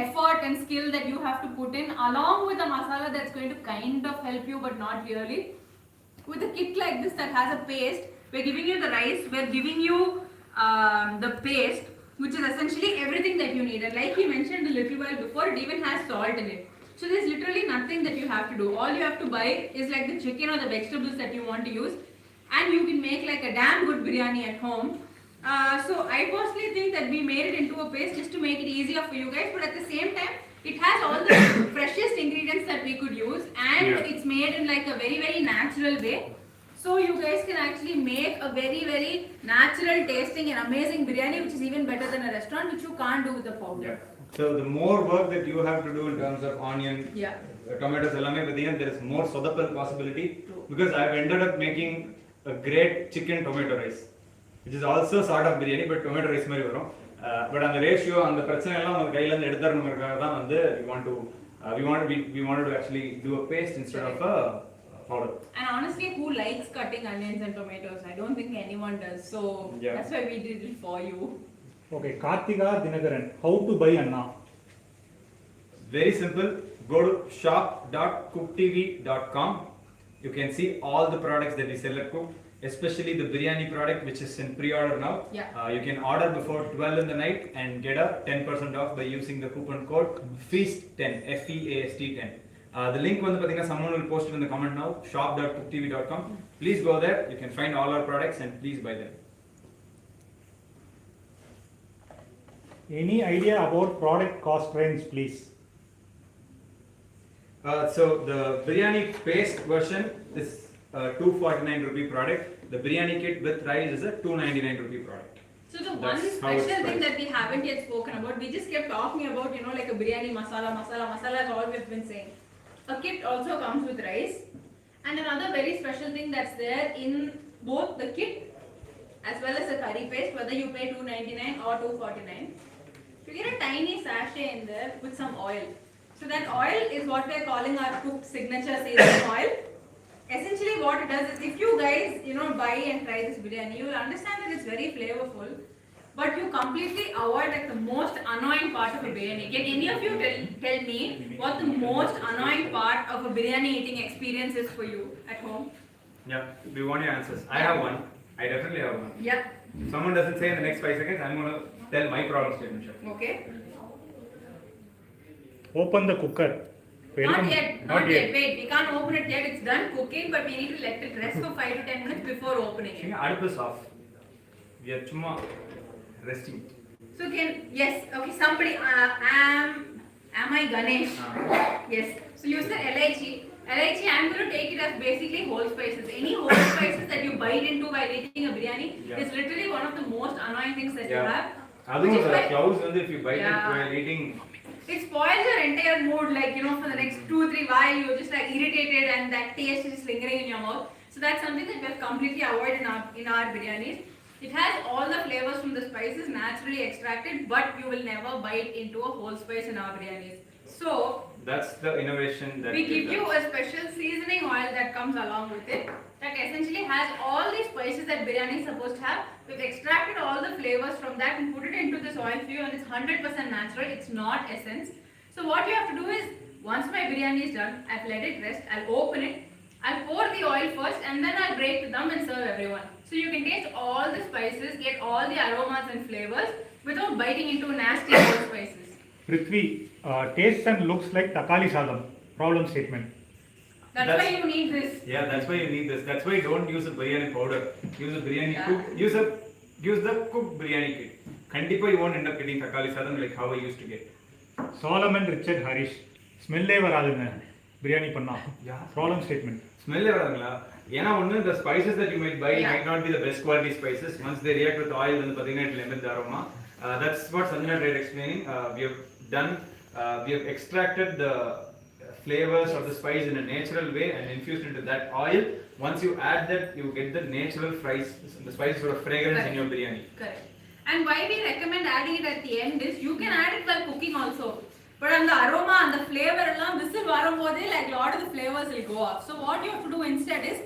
effort and skill that you have to put in along with a masala that's going to kind of help you but not really. With a kit like this that has a paste, we're giving you the rice, we're giving you the paste, which is essentially everything that you need. And like he mentioned a little while before, it even has salt in it. So there's literally nothing that you have to do. All you have to buy is like the chicken or the vegetables that you want to use, and you can make like a damn good biryani at home. So I personally think that we made it into a paste just to make it easier for you guys, but at the same time, it has all the freshest ingredients that we could use, and it's made in like a very, very natural way. So you guys can actually make a very, very natural tasting and amazing biryani, which is even better than a restaurant, which you can't do with the powder. Yeah. So the more work that you have to do in terms of onion, tomatoes, but there is more sodapal possibility. Because I've ended up making a great chicken tomato rice, which is also sort of biryani, but tomato rice mari varum. But on the ratio, on the பிரச்சனை எல்லாம் நம்ம கையில இருந்து எடுத்துறணும்ங்கறதுக்காக தான் வந்து we wanted to actually do a paste instead of a powder. And honestly, who likes cutting onions and tomatoes? I don't think anyone does. So that's why we did it for you. Okay, Karthika Dinagaran, how to buy Anna? Very simple. Go to shop.cooktv.com. You can see all the products that we sell at Cook, especially the biryani product, which is in pre-order now. You can order before 12 in the night and get a 10% off by using the coupon code FEAST10, FEAST10. The link someone will post it in the comment now, shop.cooktv.com. Please go there, you can find all our products and please buy them. Any idea about product cost range, please? So the biryani paste version is a 249 rupee product. The biryani kit with rice is a 299 rupee product. So the one special thing that we haven't yet spoken about, we just kept talking about, like a biryani masala is all we've been saying. A kit also comes with rice, and another very special thing that's there in both the kit as well as the curry paste, whether you pay 299 or 249, you get a tiny sachet in there with some oil. So that oil is what we're calling our Cook signature seasoning oil. Essentially what it does is, if you guys buy and try this biryani, you will understand that it's very flavorful, but you completely avoid like the most annoying part of a biryani. Can any of you tell me what the most annoying part of a biryani eating experience is for you at home? Yeah, we want your answers. I have one. I definitely have one. Yeah. If someone doesn't say in the next 5 seconds, I'm going to tell my problem statement. Okay. Open the cooker. Not yet. Wait, we can't open it yet. It's done cooking, but we need to let it rest for 5 to 10 minutes before opening it. அடுப்பு is off. We are சும்மா resting. So okay, somebody, am I Ganesh? Yes. So you said LIG. Actually, I'm going to take it as basically whole spices. Any whole spices that you bite into while eating a biryani is literally one of the most annoying things that you have. அதுவும் Which is the why- clouds வந்து if you bite it Yeah. while eating. It spoils your entire mood, like, you know, for the next 2-3 while you're just like irritated and that taste is lingering in your mouth. So that's something that we have completely avoided in our biryanis. It has all the flavors from the spices naturally extracted, but you will never bite into a whole spice in our biryanis. So That's the innovation that we give we've you done. a special seasoning oil that comes along with it that essentially has all the spices that biryani is supposed to have. We've extracted all the flavors from that and put it into this oil for you, and it's 100% natural. It's not essence. So what you have to do is, once my biryani is done, I've let it rest, I'll open it, I'll pour the oil first, and then I'll break the dum and serve everyone. So you can taste all the spices, get all the aromas and flavors without biting into nasty old spices. Prithvi, tastes and looks like takali sadam. Problem statement. That's why you need this. Yeah, that's why you need this. That's why you don't use a biryani powder. Use a biryani Yeah. cook. Use the cooked biryani kit. Kandipa you won't end up getting takali sadam like how I used to get. Solomon Richard Harish. ஸ்மெல்லே வராதுங்க பிரியாணி பண்ணா. Problem statement. Smell வராதுங்களா? ஏன்னா ஒண்ணு the spices that you might buy Yeah. might not be the best quality spices. Once they react with oil வந்து பாத்தீங்கன்னா it will emit the aroma. That's what Sanjana tried explaining. We have extracted the flavors of the spice in a natural way and infused into that oil. Once you add that, you get the natural the spice sort of fragrance in your biryani. Correct. And why we recommend adding it at the end is you can add it while cooking also. But on the aroma and the flavor எல்லாம் whistle வரும்போதே like a lot of the flavors will go off. So what you have to do instead is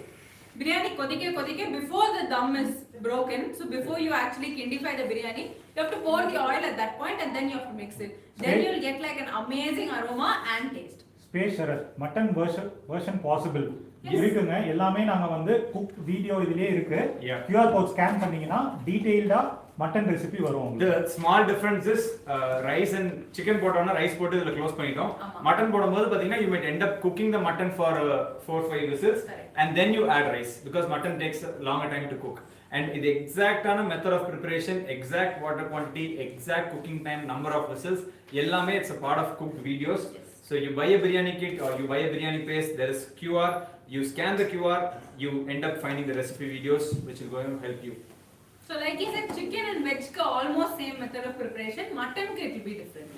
biryani kodike before the dum is broken. So before you actually kindify the biryani, you have to pour the oil at that point and then you have to mix it. Then Okay. you'll get like an amazing aroma and taste. Space error mutton version possible Yes. இருக்குங்க. எல்லாமே நாங்க வந்து cook video இதுலயே இருக்கு. Yeah. QR code scan பண்ணீங்கன்னா டீடைல்டா mutton recipe வரும் உங்களுக்கு. The small difference is rice and chicken போட்டோம்னா ரைஸ் போட்டு இதுல க்ளோஸ் பண்ணிட்டோம். ஆமா. மட்டன் போடும்போது பாத்தீங்கன்னா you might end up cooking the mutton for 4-5 whistles Correct. and then you add rice because mutton takes a longer time to cook. And the exact method of preparation, exact water quantity, exact cooking time, number of whistles, எல்லாமே it's a part of cooked videos. Yes. So you buy a biryani kit or you buy a biryani paste, there is QR, you scan the QR, you end up finding the recipe videos which will go and help you. So like he said, chicken and veg ka almost same method of preparation. Mutton ka it will be different.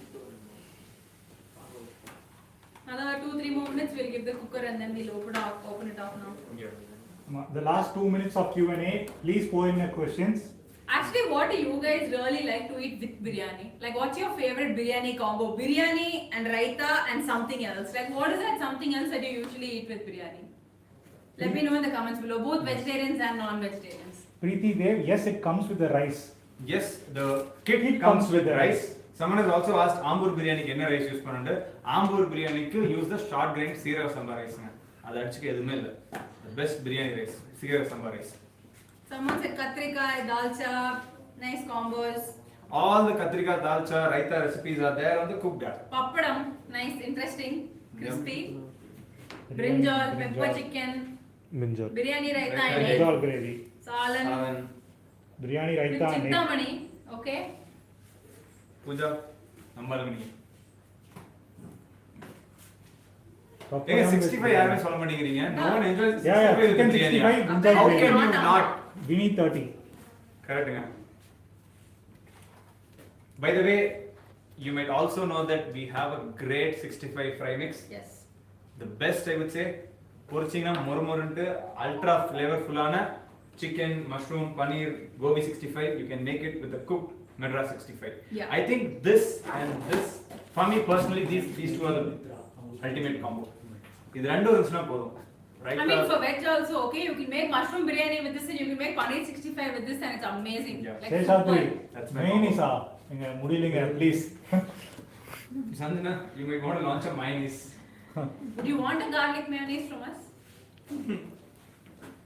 Another 2-3 more minutes we'll give the cooker and then we'll open it up now. The last 2 minutes of Q&A, please pour in your questions. Actually, what do you guys really like to eat with biryani? Like, what's your favorite biryani combo? Biryani and raita and something else. Like, what is that something else that you usually eat with biryani? Let me know in the comments below, both vegetarians and non-vegetarians. Preeti Dev, yes, it comes with the rice. Yes, the kit comes with rice. Someone has also asked Ambur biryani enna rice use pannundu. Ambur biryani ku use the short grain seeraga samba rice nga. Adu adichukku edume illa. The best biryani rice, seeraga samba rice. Someone said katrika, dalcha, nice combos. All the katrika, dalcha, raita recipes are there on the cooked app. Papadam, nice, interesting, crispy. Brinjal, pepper chicken, Minjal. biryani raita and egg. Brinjal gravy. Salan, Biryani with raita and egg. chintamani, okay? Puja, nambalmani. Papadam Hey, with 65 biryani. யாருமே சொல்ல மாட்டேங்கிறீங்க. No one enjoys 65 Yeah, with chicken biryani. 65, brinjal How gravy. can you not? We need 30. Correct. By the way, you might also know that we have a great 65 fry mix. Yes. The best I would say, பொரிச்சிங்கன்னா மொறுமொறுன்ட்டு ultra flavorful ஆன chicken, mushroom, paneer, gobi 65. You can make it with the cooked Madras 65. Yeah. I think this and this, for me personally, these two are the ultimate combo. இது ரெண்டும் இருந்துச்சுன்னா போதும். Right? I mean, for veg also, okay, you can make mushroom biryani with this and you can make paneer 65 with this and it's amazing. Yeah. Like, Seshadri, That's my mayonnaise நீங்க முடியலங்க please. Sandhana, you might want to launch a mayonnaise. would you want a garlic mayonnaise from us?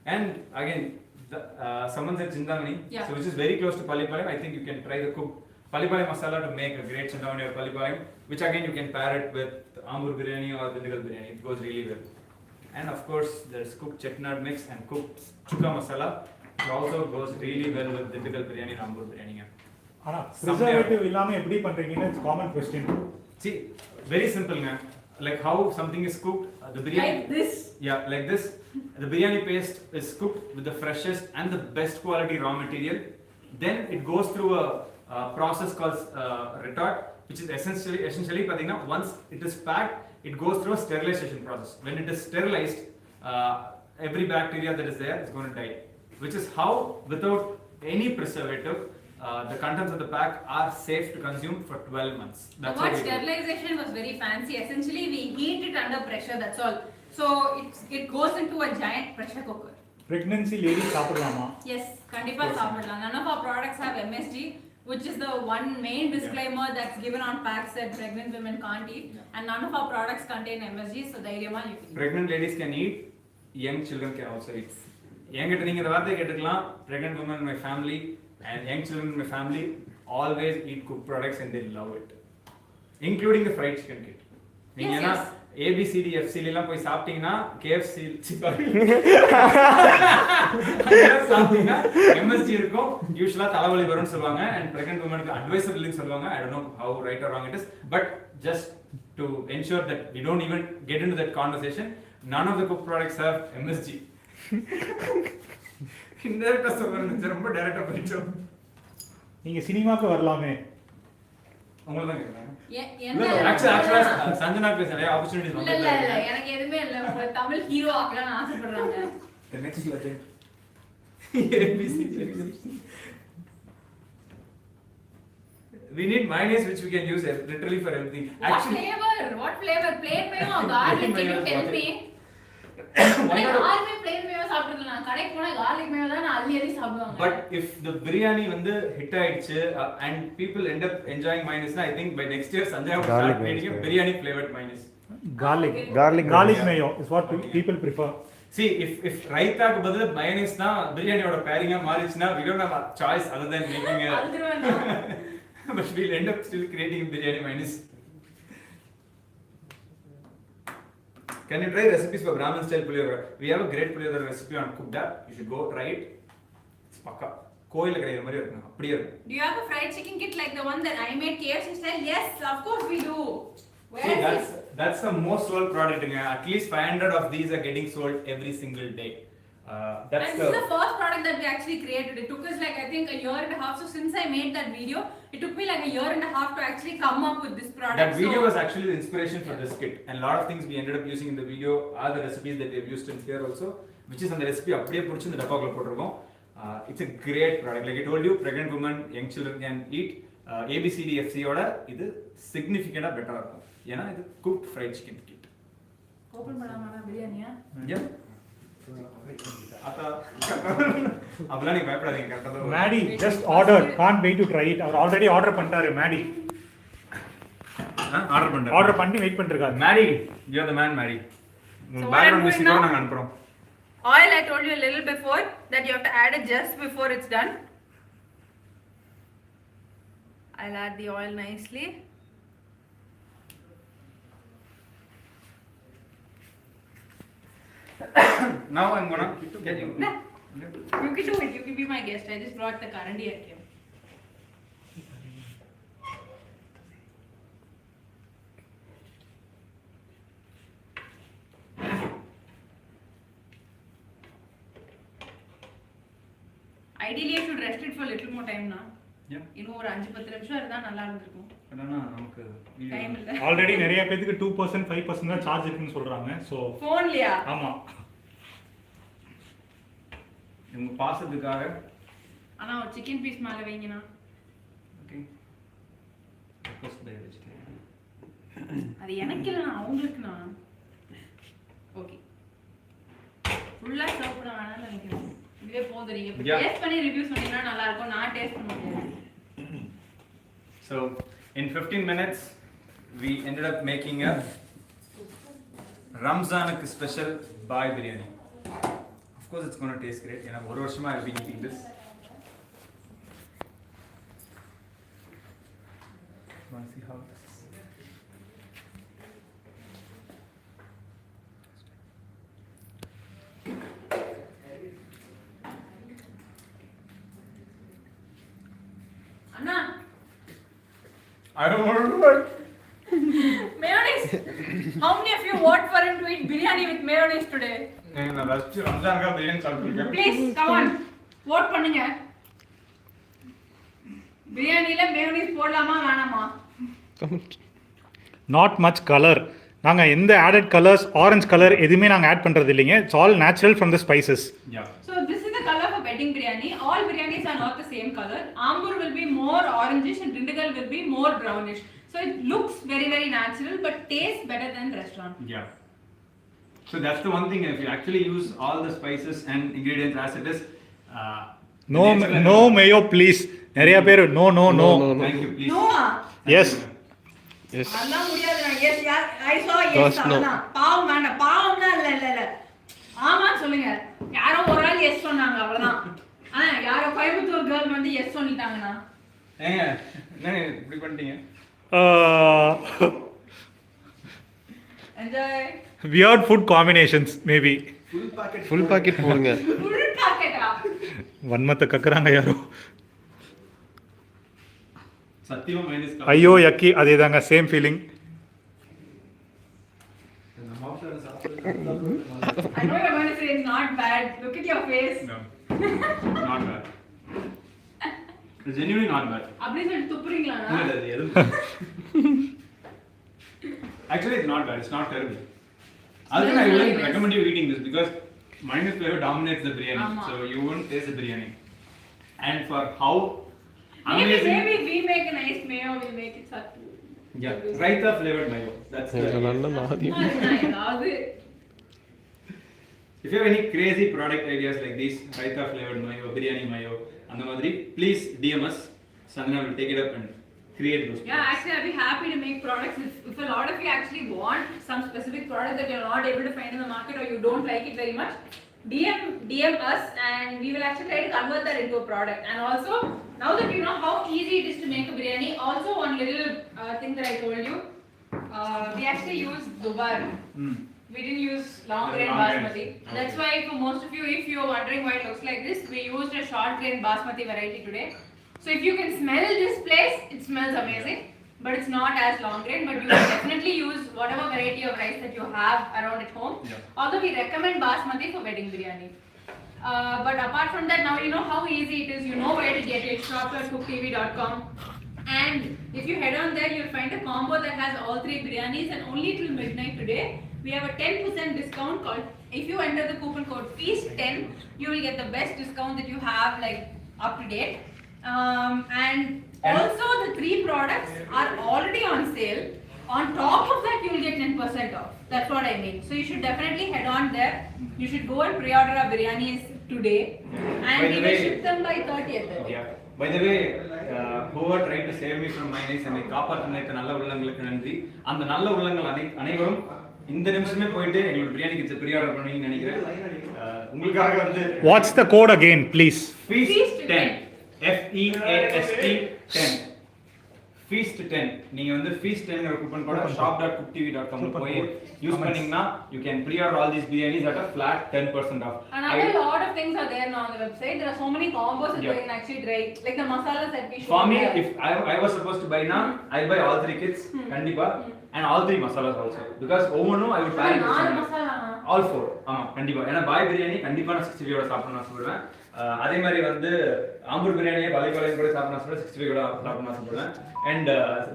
And again, someone said Chintamani, Yeah. so which is very close to Palipalayam. I think you can try the cooked Palipalayam masala to make a great Chintamani or Palipalayam, which again you can pair it with Ambur biryani or Dindigal biryani. It goes really well. And of course, there's cooked chettinad mix and cooked chukka masala. It also goes really well with Dindigal biryani and Ambur biryani. ஆனா preservative இல்லாம எப்படி பண்றீங்கன்னு common question. See, very simple, man. like how something is cooked, the biryani. Like this. Yeah, like this. The biryani paste is cooked with the freshest and the best quality raw material. Then it goes through a process called retort, which is essentially, once it is packed, it goes through a sterilization process. When it is sterilized, every bacteria that is there is going to die. Which is how, without any preservative, the contents of the pack are safe to consume for 12 months. That's The word how we do it. sterilization was very fancy. Essentially, we heat it under pressure, that's all. So it goes into a giant pressure cooker. Pregnancy lady சாப்பிடலாமா? Yes, kandipa saapidala. None of our products have MSG, which is the one main disclaimer that's given on packs that pregnant women can't eat. And none of our products contain MSG, so dhairiyama you can eat. Pregnant ladies can eat, young children can also eat. என்கிட்ட நீங்க இந்த வார்த்தையை கேட்டுக்கலாம். Pregnant women in my family and young children in my family always eat cooked products and they love it, including the fried chicken kit. நீங்க Yes, yes. ABCD FC எல்லாம் போய் சாப்பிட்டீங்கன்னா KFC சாப்பிட்டீங்கன்னா MSG இருக்கும். யூசுவலா தலைவலி வரும்னு சொல்லுவாங்க and pregnant womenக்கு advisably சொல்லுவாங்க. I don't know how right or wrong it is, but just to ensure that we don't even get into that conversation, none of the cooked products have MSG. இன்டைரக்டா சொல்றேன், ரொம்ப டைரக்டா போயிட்டோம். நீங்க சினிமாக்கு வரலாமே. உங்களுக்கு தான் கேக்குறேன். என்ன Actually, சஞ்சனா பேச நிறைய opportunities இல்ல இல்ல இல்ல எனக்கு எதுவுமே இல்ல. உங்களை தமிழ் ஹீரோ ஆக்கலாம்னு ஆசைப்படுறாங்க. The next legend. ABC. We need mayonnaise which we can use literally for everything. What flavor? Plain mayo or garlic? Can you tell me? யாருமே plain mayo சாப்பிட்டுக்கலாம். கடைக்கு போனா garlic mayo தான் அள்ளி அள்ளி சாப்பிடுவாங்க. But if the biryani வந்து hit ஆயிடுச்சு and people end up enjoying mayonnaise, I think by next year Sanjay will start making a biryani flavored mayonnaise. Garlic mayo is what people prefer. See, if raitaku பதிலா mayonnaise தான் பிரியாணியோட பேரிங்கா மாறிச்சுனா, we don't have a choice other than making a but we'll end up still creating biryani mayonnaise. Can you try recipes for Brahmin style puliyogara? We have a great puliyogara recipe on cooked up. You should go try it. It's pakka. கோயில கடையிற மாதிரி இருக்கும், அப்படியே இருக்கும். Do you have a fried chicken kit like the one that I made KFC style? Yes, of course we do. See, that's the most sold product. At least 500 of these are getting sold every single day. And this is the first product that we actually created. It took us like I think a year and a half. So since I made that video, it took me like a year and a half to actually come up with this product. That video was actually the inspiration for this kit, and a lot of things we ended up using in the video are the recipes that we have used in here also, which is on the recipe அப்படியே புடிச்சு இந்த டப்பாக்குள்ள போட்டுருக்கோம். It's a great product. Like I told you, pregnant women, young children can eat. ABCD FC ஓட இது significantly better இருக்கும். ஏன்னா இது cooked fried chicken kit. Open பண்ணலாமா பிரியாணியா? Yeah. அப்பலாம் நீங்க பயப்படாதீங்க, கரெக்ட்டா தான். Maddie just ordered, can't wait to try it. அவர் already order பண்ணிட்டாரு Maddie. ஆர்டர் பண்ணி வெயிட் பண்ணிருக்காரு. Maddie, you are the man, Maddie. So background music கூட நாங்க அனுப்புறோம். Oil, I told you a little before that you have to add it just before it's done. I'll add the oil nicely. Now I'm gonna get you. Nah. You can do it. You can be my guest. I just brought the currandi at you. Ideally, I should rest it for a little more time now. Yeah. இன்னும் ஒரு 5-10 நிமிஷம் இருந்தா நல்லா இருந்திருக்கும். அண்ணா நமக்கு time இல்ல. Already நிறைய பேருக்கு 2% 5% தான் சார்ஜ் இருக்குன்னு சொல்றாங்க. சோ போன்லயா? ஆமா. உங்க பாசத்துக்காக அண்ணா ஒரு chicken piece மேல வைங்கண்ணா. ஓகே. request by vegetarian. அது எனக்கு இல்ல அவங்களுக்குண்ணா. ஓகே. ஃபுல்லா சர்வ் பண்ண வேணாம்னு நினைக்கிறேன். இதுவே போதும். நீங்க டேஸ்ட் பண்ணி ரிவ்யூ சொன்னீங்கன்னா நல்லா இருக்கும். நான் டேஸ்ட் பண்ண முடியாது. So in 15 minutes we ended up making a Ramzan special bhai biryani. Of course it's going to taste great. You know, one varshama I've been eating this. Want to see how this is? Anna I don't want to do it. Mayonnaise. How many of you vote for him to eat biryani with mayonnaise today? நான் first ரம்ஜானுக்கு biryani சாப்பிட்டுருக்கேன். Please, come on. Vote பண்ணுங்க. பிரியாணில mayonnaise போடலாமா வேணாமா? Not much colour. நாங்கள் எந்த added colours orange colour எதுவுமே நாங்கள் ஆட் பண்ணுறது இல்லைங்க. It's all natural from the spices. Yeah. So this is the color for wedding biryani. All biryanis are not the same color. Ambur will be more orangish and Dindigal will be more brownish. So it looks very very natural but tastes better than restaurant. Yeah. So that's the one thing, if you actually use all the spices and ingredients as it is. No mayo please. நிறைய பேர் no no no. Thank you, please. No. Yes. Yes. அதெல்லாம் முடியாது. Yes, I saw yes. First no. பாவம் வேண்டாம். பாவம்னா இல்ல. ஆமா சொல்லுங்க. யாரோ ஒரு ஆள் எஸ் சொன்னாங்க அவ்வளவுதான். யாரோ கோயம்புத்தூர் கேர்ள் வந்து எஸ் சொல்லிட்டாங்கனா. ஏங்க என்ன இப்படி பண்ணிட்டீங்க? Enjoy. Weird food combinations maybe. Full packet போடுங்க. Full packet ஆ? வன்மத்தை கக்குறாங்க யாரோ. சத்தியமா மைனஸ் ஐயோ யக்கி அதே தாங்க same feeling. I know you're going to say it's not bad. Look at your face. No. Not bad. It's genuinely not bad. அப்படியே சொல்லி துப்புறீங்களா? இல்ல அது எது Actually it's not bad. It's not terrible. Although I wouldn't recommend you eating this because minus flavor dominates the biryani. Amma. So you won't taste the biryani. And for how Maybe amazing. we make a nice mayo, we'll make it sattu. Yeah, raita flavored mayo. That's the நல்ல நாதியம். அது If you have any crazy product ideas like these, raita flavored mayo, biryani mayo, and the madri, please DM us. Sandhana will take it up and create those. Yeah, actually I'll be happy to make products if a lot of you actually want some specific product that you're not able to find in the market or you don't like it very much. DM us and we will actually try to convert that into a product. And also, now that you know how easy it is to make a biryani, also one little thing that I told you, we actually use dubar. We didn't use long grain Long grain. basmati. That's why for most of you, if you're wondering why it looks like this, we used a short grain basmati variety today. So if you can smell this place, it smells amazing. But it's not as long grain, but you can definitely use whatever variety of rice that you have around at home. Yeah. Although we recommend basmati for wedding biryani. But apart from that, now you know how easy it is. You know where to get it. shop.cooktv.com. And if you head on there, you'll find a combo that has all 3 biryanis. And only till midnight today, we have a 10% discount called. If you enter the coupon code FEAST10, you will get the best discount that you have like up to date. And also the 3 products are already on sale. On top of that, you will get 10% off. That's what I mean. So you should definitely head on there. You should go and pre-order our biryanis today, and By the we will way- ship them by 30th. Yeah. By the way, whoever tried to save me from mayonnaise and காப்பாற்றின நல்ல உள்ளங்களுக்கு நன்றி. அந்த நல்ல உள்ளங்கள் அனைவரும் இந்த நிமிஷமே போயிட்டு எங்களோட பிரியாணி கிட்ஸ் ப்ரீஆர்டர் பண்ணீங்கன்னு நினைக்கிறேன். உங்களுக்காக வந்து what's the code again please. Feast 10. FEAST 10. Feast 10. நீங்க வந்து Feast 10 ங்கற கூப்பன் கோட shop.cooktv.com ல போய் யூஸ் பண்ணீங்கன்னா you can pre-order all these biryanis at a flat 10% off. Another lot of things are there now on the website. There are so many combos that Yeah. you can actually try, like the masalas that we showed. For me, there. if I was supposed to buy now, I'll buy all 3 kits, kandipa, and all 3 masalas also. Because ovonu I would pair it with நாலு something. Masala. All 4. ஆமா கண்டிப்பா. ஏன்னா பாய் பிரியாணி கண்டிப்பா நான் 65 ஓட சாப்பிடணும்னு ஆசைப்படுவேன். அதே மாதிரி வந்து ஆம்பூர் பிரியாணியை பழைய கூட சாப்பிடணும் ஆசைப்படுவேன். 65 கூட சாப்பிடணும்னு ஆசைப்படுவேன். And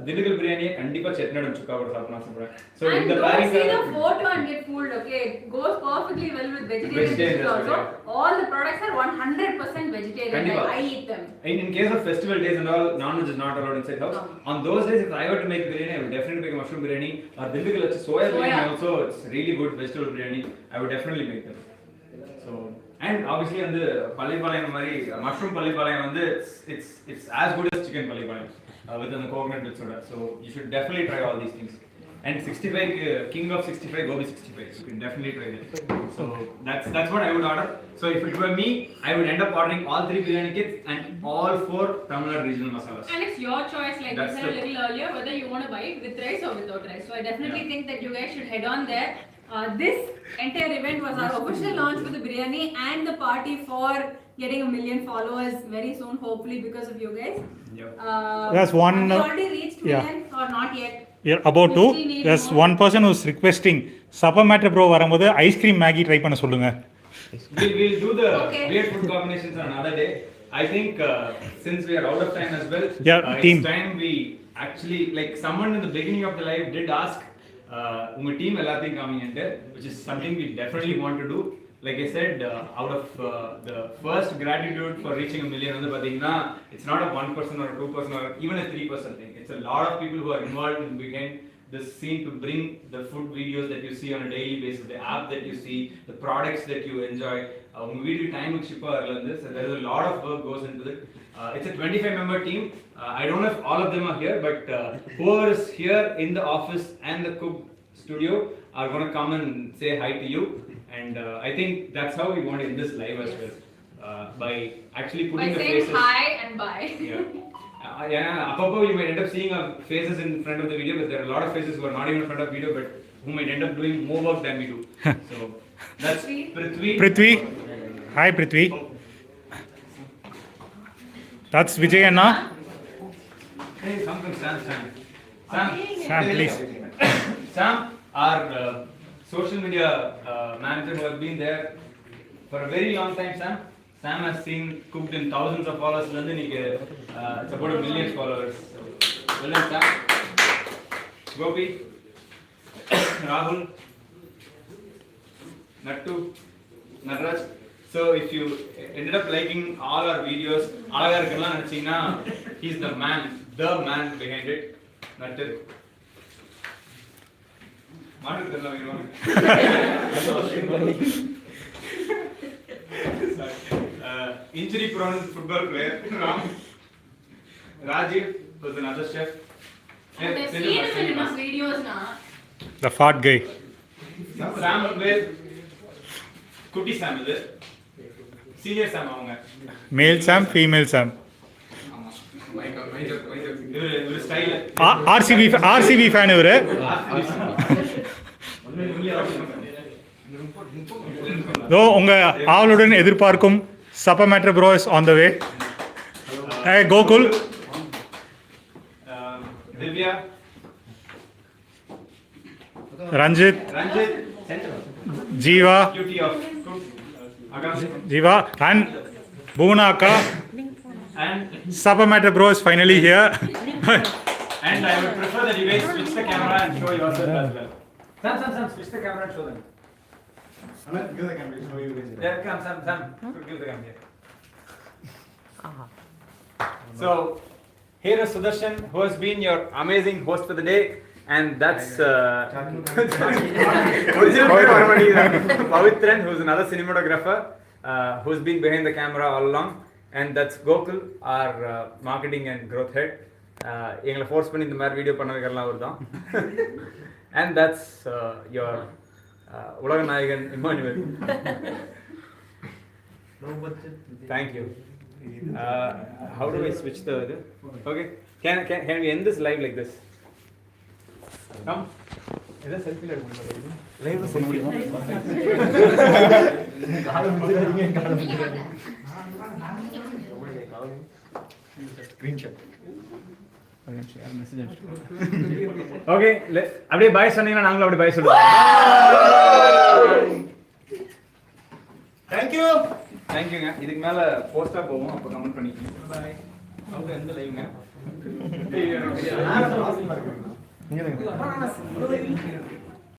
திண்டுக்கல் பிரியாணியை கண்டிப்பா செட்னடம் சுக்காவோட சாப்பிடணும்னு ஆசைப்படுவேன். So And இந்த don't pairing see the photo and get fooled, okay? It goes perfectly well with vegetarian Vegetarian dishes also. recipe. All the products are 100% vegetarian. Kandipa. Like I eat them. in case of festival days and all, non-veg is not allowed inside house. On those days, if I were to make biryani, I would definitely make a mushroom biryani. Or Dindigul soya biryani also, it's really good vegetable biryani. I would definitely make them. So, and obviously on the pallipalayam mari mushroom pallipalayam வந்து it's as good as chicken pallipalayam with the coconut with soda. So you should definitely try all these things. And 65 king of 65 gobi 65. You can definitely try that. So that's what I would order. So if it were me, I would end up ordering all 3 biryani kits and all 4 Tamil Nadu regional masalas. And it's your choice, like That's we said a the- little earlier, whether you want to buy it with rice or without rice. So I definitely think that you guys should head on there. This entire event was our official launch for the biryani and the party for getting 1 million followers very soon, hopefully because of you guys. Yep. That's one- Have we already reached yeah. million or not yet? You're about to. There's one person who's requesting Supper Matter Bro வரும்போது ice cream Maggi try பண்ண சொல்லுங்க. We'll do the Okay. weird food combinations on another day. I think since we are out of time as well, team. it's time we actually, like someone in the beginning of the live did ask unga team எல்லாத்தையும் காமிங்கன்ட்டு, which is something we definitely want to do. Like I said, out of the first gratitude for reaching 1 million, it's not a 1% or a 2% or even a 3% thing. It's a lot of people who are involved in behind this scene to bring the food videos that you see on a daily basis, the app that you see, the products that you enjoy. Video time this, there is a lot of work goes into it. It's a 25-member team. I don't know if all of them are here, but whoever is here in the office and the cook studio are going to come and say hi to you. And I think that's how we want to end this live as well. By actually putting the faces. By saying hi and bye. Yeah. Apropos, you might end up seeing faces in front of the video, but there are a lot of faces who are not even in front of video, but who might end up doing more work than we do. So that's Prithvi. Prithvi. Hi Prithvi. That's Vijay Anna. Hey, come Sam. Sam, please. Sam, our social media manager who has been there for a very long time, Sam. Sam has seen cooked in thousands of followers. It's about 1 million followers. Well done, Sam. Gopi, Rahul, Nattu, Nadraj. So if you ended up liking all our videos, he's the man behind it. Nattu. Injury prone football player Rajiv was another chef. They've seen him in his videos now. The fat guy. Sam with Kutti Sam is it? Senior Sam avanga. Male Sam, female Sam. Ivar style. RCB fan இவரு. தோ உங்க ஆவலுடன் எதிர்பார்க்கும் Supper Matter Bro is on the way. Hey Gokul. Divya. Ranjit. Jiva. Cutie of cook. Jiva and Bhuvana Akka. And Supper Matter Bro is finally here. And I would prefer that you guys switch the camera and show yourself as well. Sam, switch the camera and show them. Give the camera, show you guys. Yeah, come, Sam, give the camera. So, here is Sudarshan, who has been your amazing host for the day, and that's Pavitran, who's another cinematographer, who's been behind the camera all along, and that's Gokul, our marketing and growth head. எங்களை force பண்ணி இந்த மாதிரி video பண்ணதுக்கெல்லாம் அவர் தான். And that's your உலக நாயகன் Emmanuel. Thank you. How do I switch the other? Okay. Can we end this live like this? Come. Is that selfie live? Live selfie. Screenshot. Okay, அப்படியே பாய் சொன்னீங்கன்னா நாங்களும் அப்படியே பாய் சொல்லுவோம். தேங்க்யூங்க. இதுக்கு மேல போஸ்டா போவோம், அப்ப கமெண்ட் பண்ணிக்கோங்க. பாய். அவங்க எந்த லைவ்ங்க?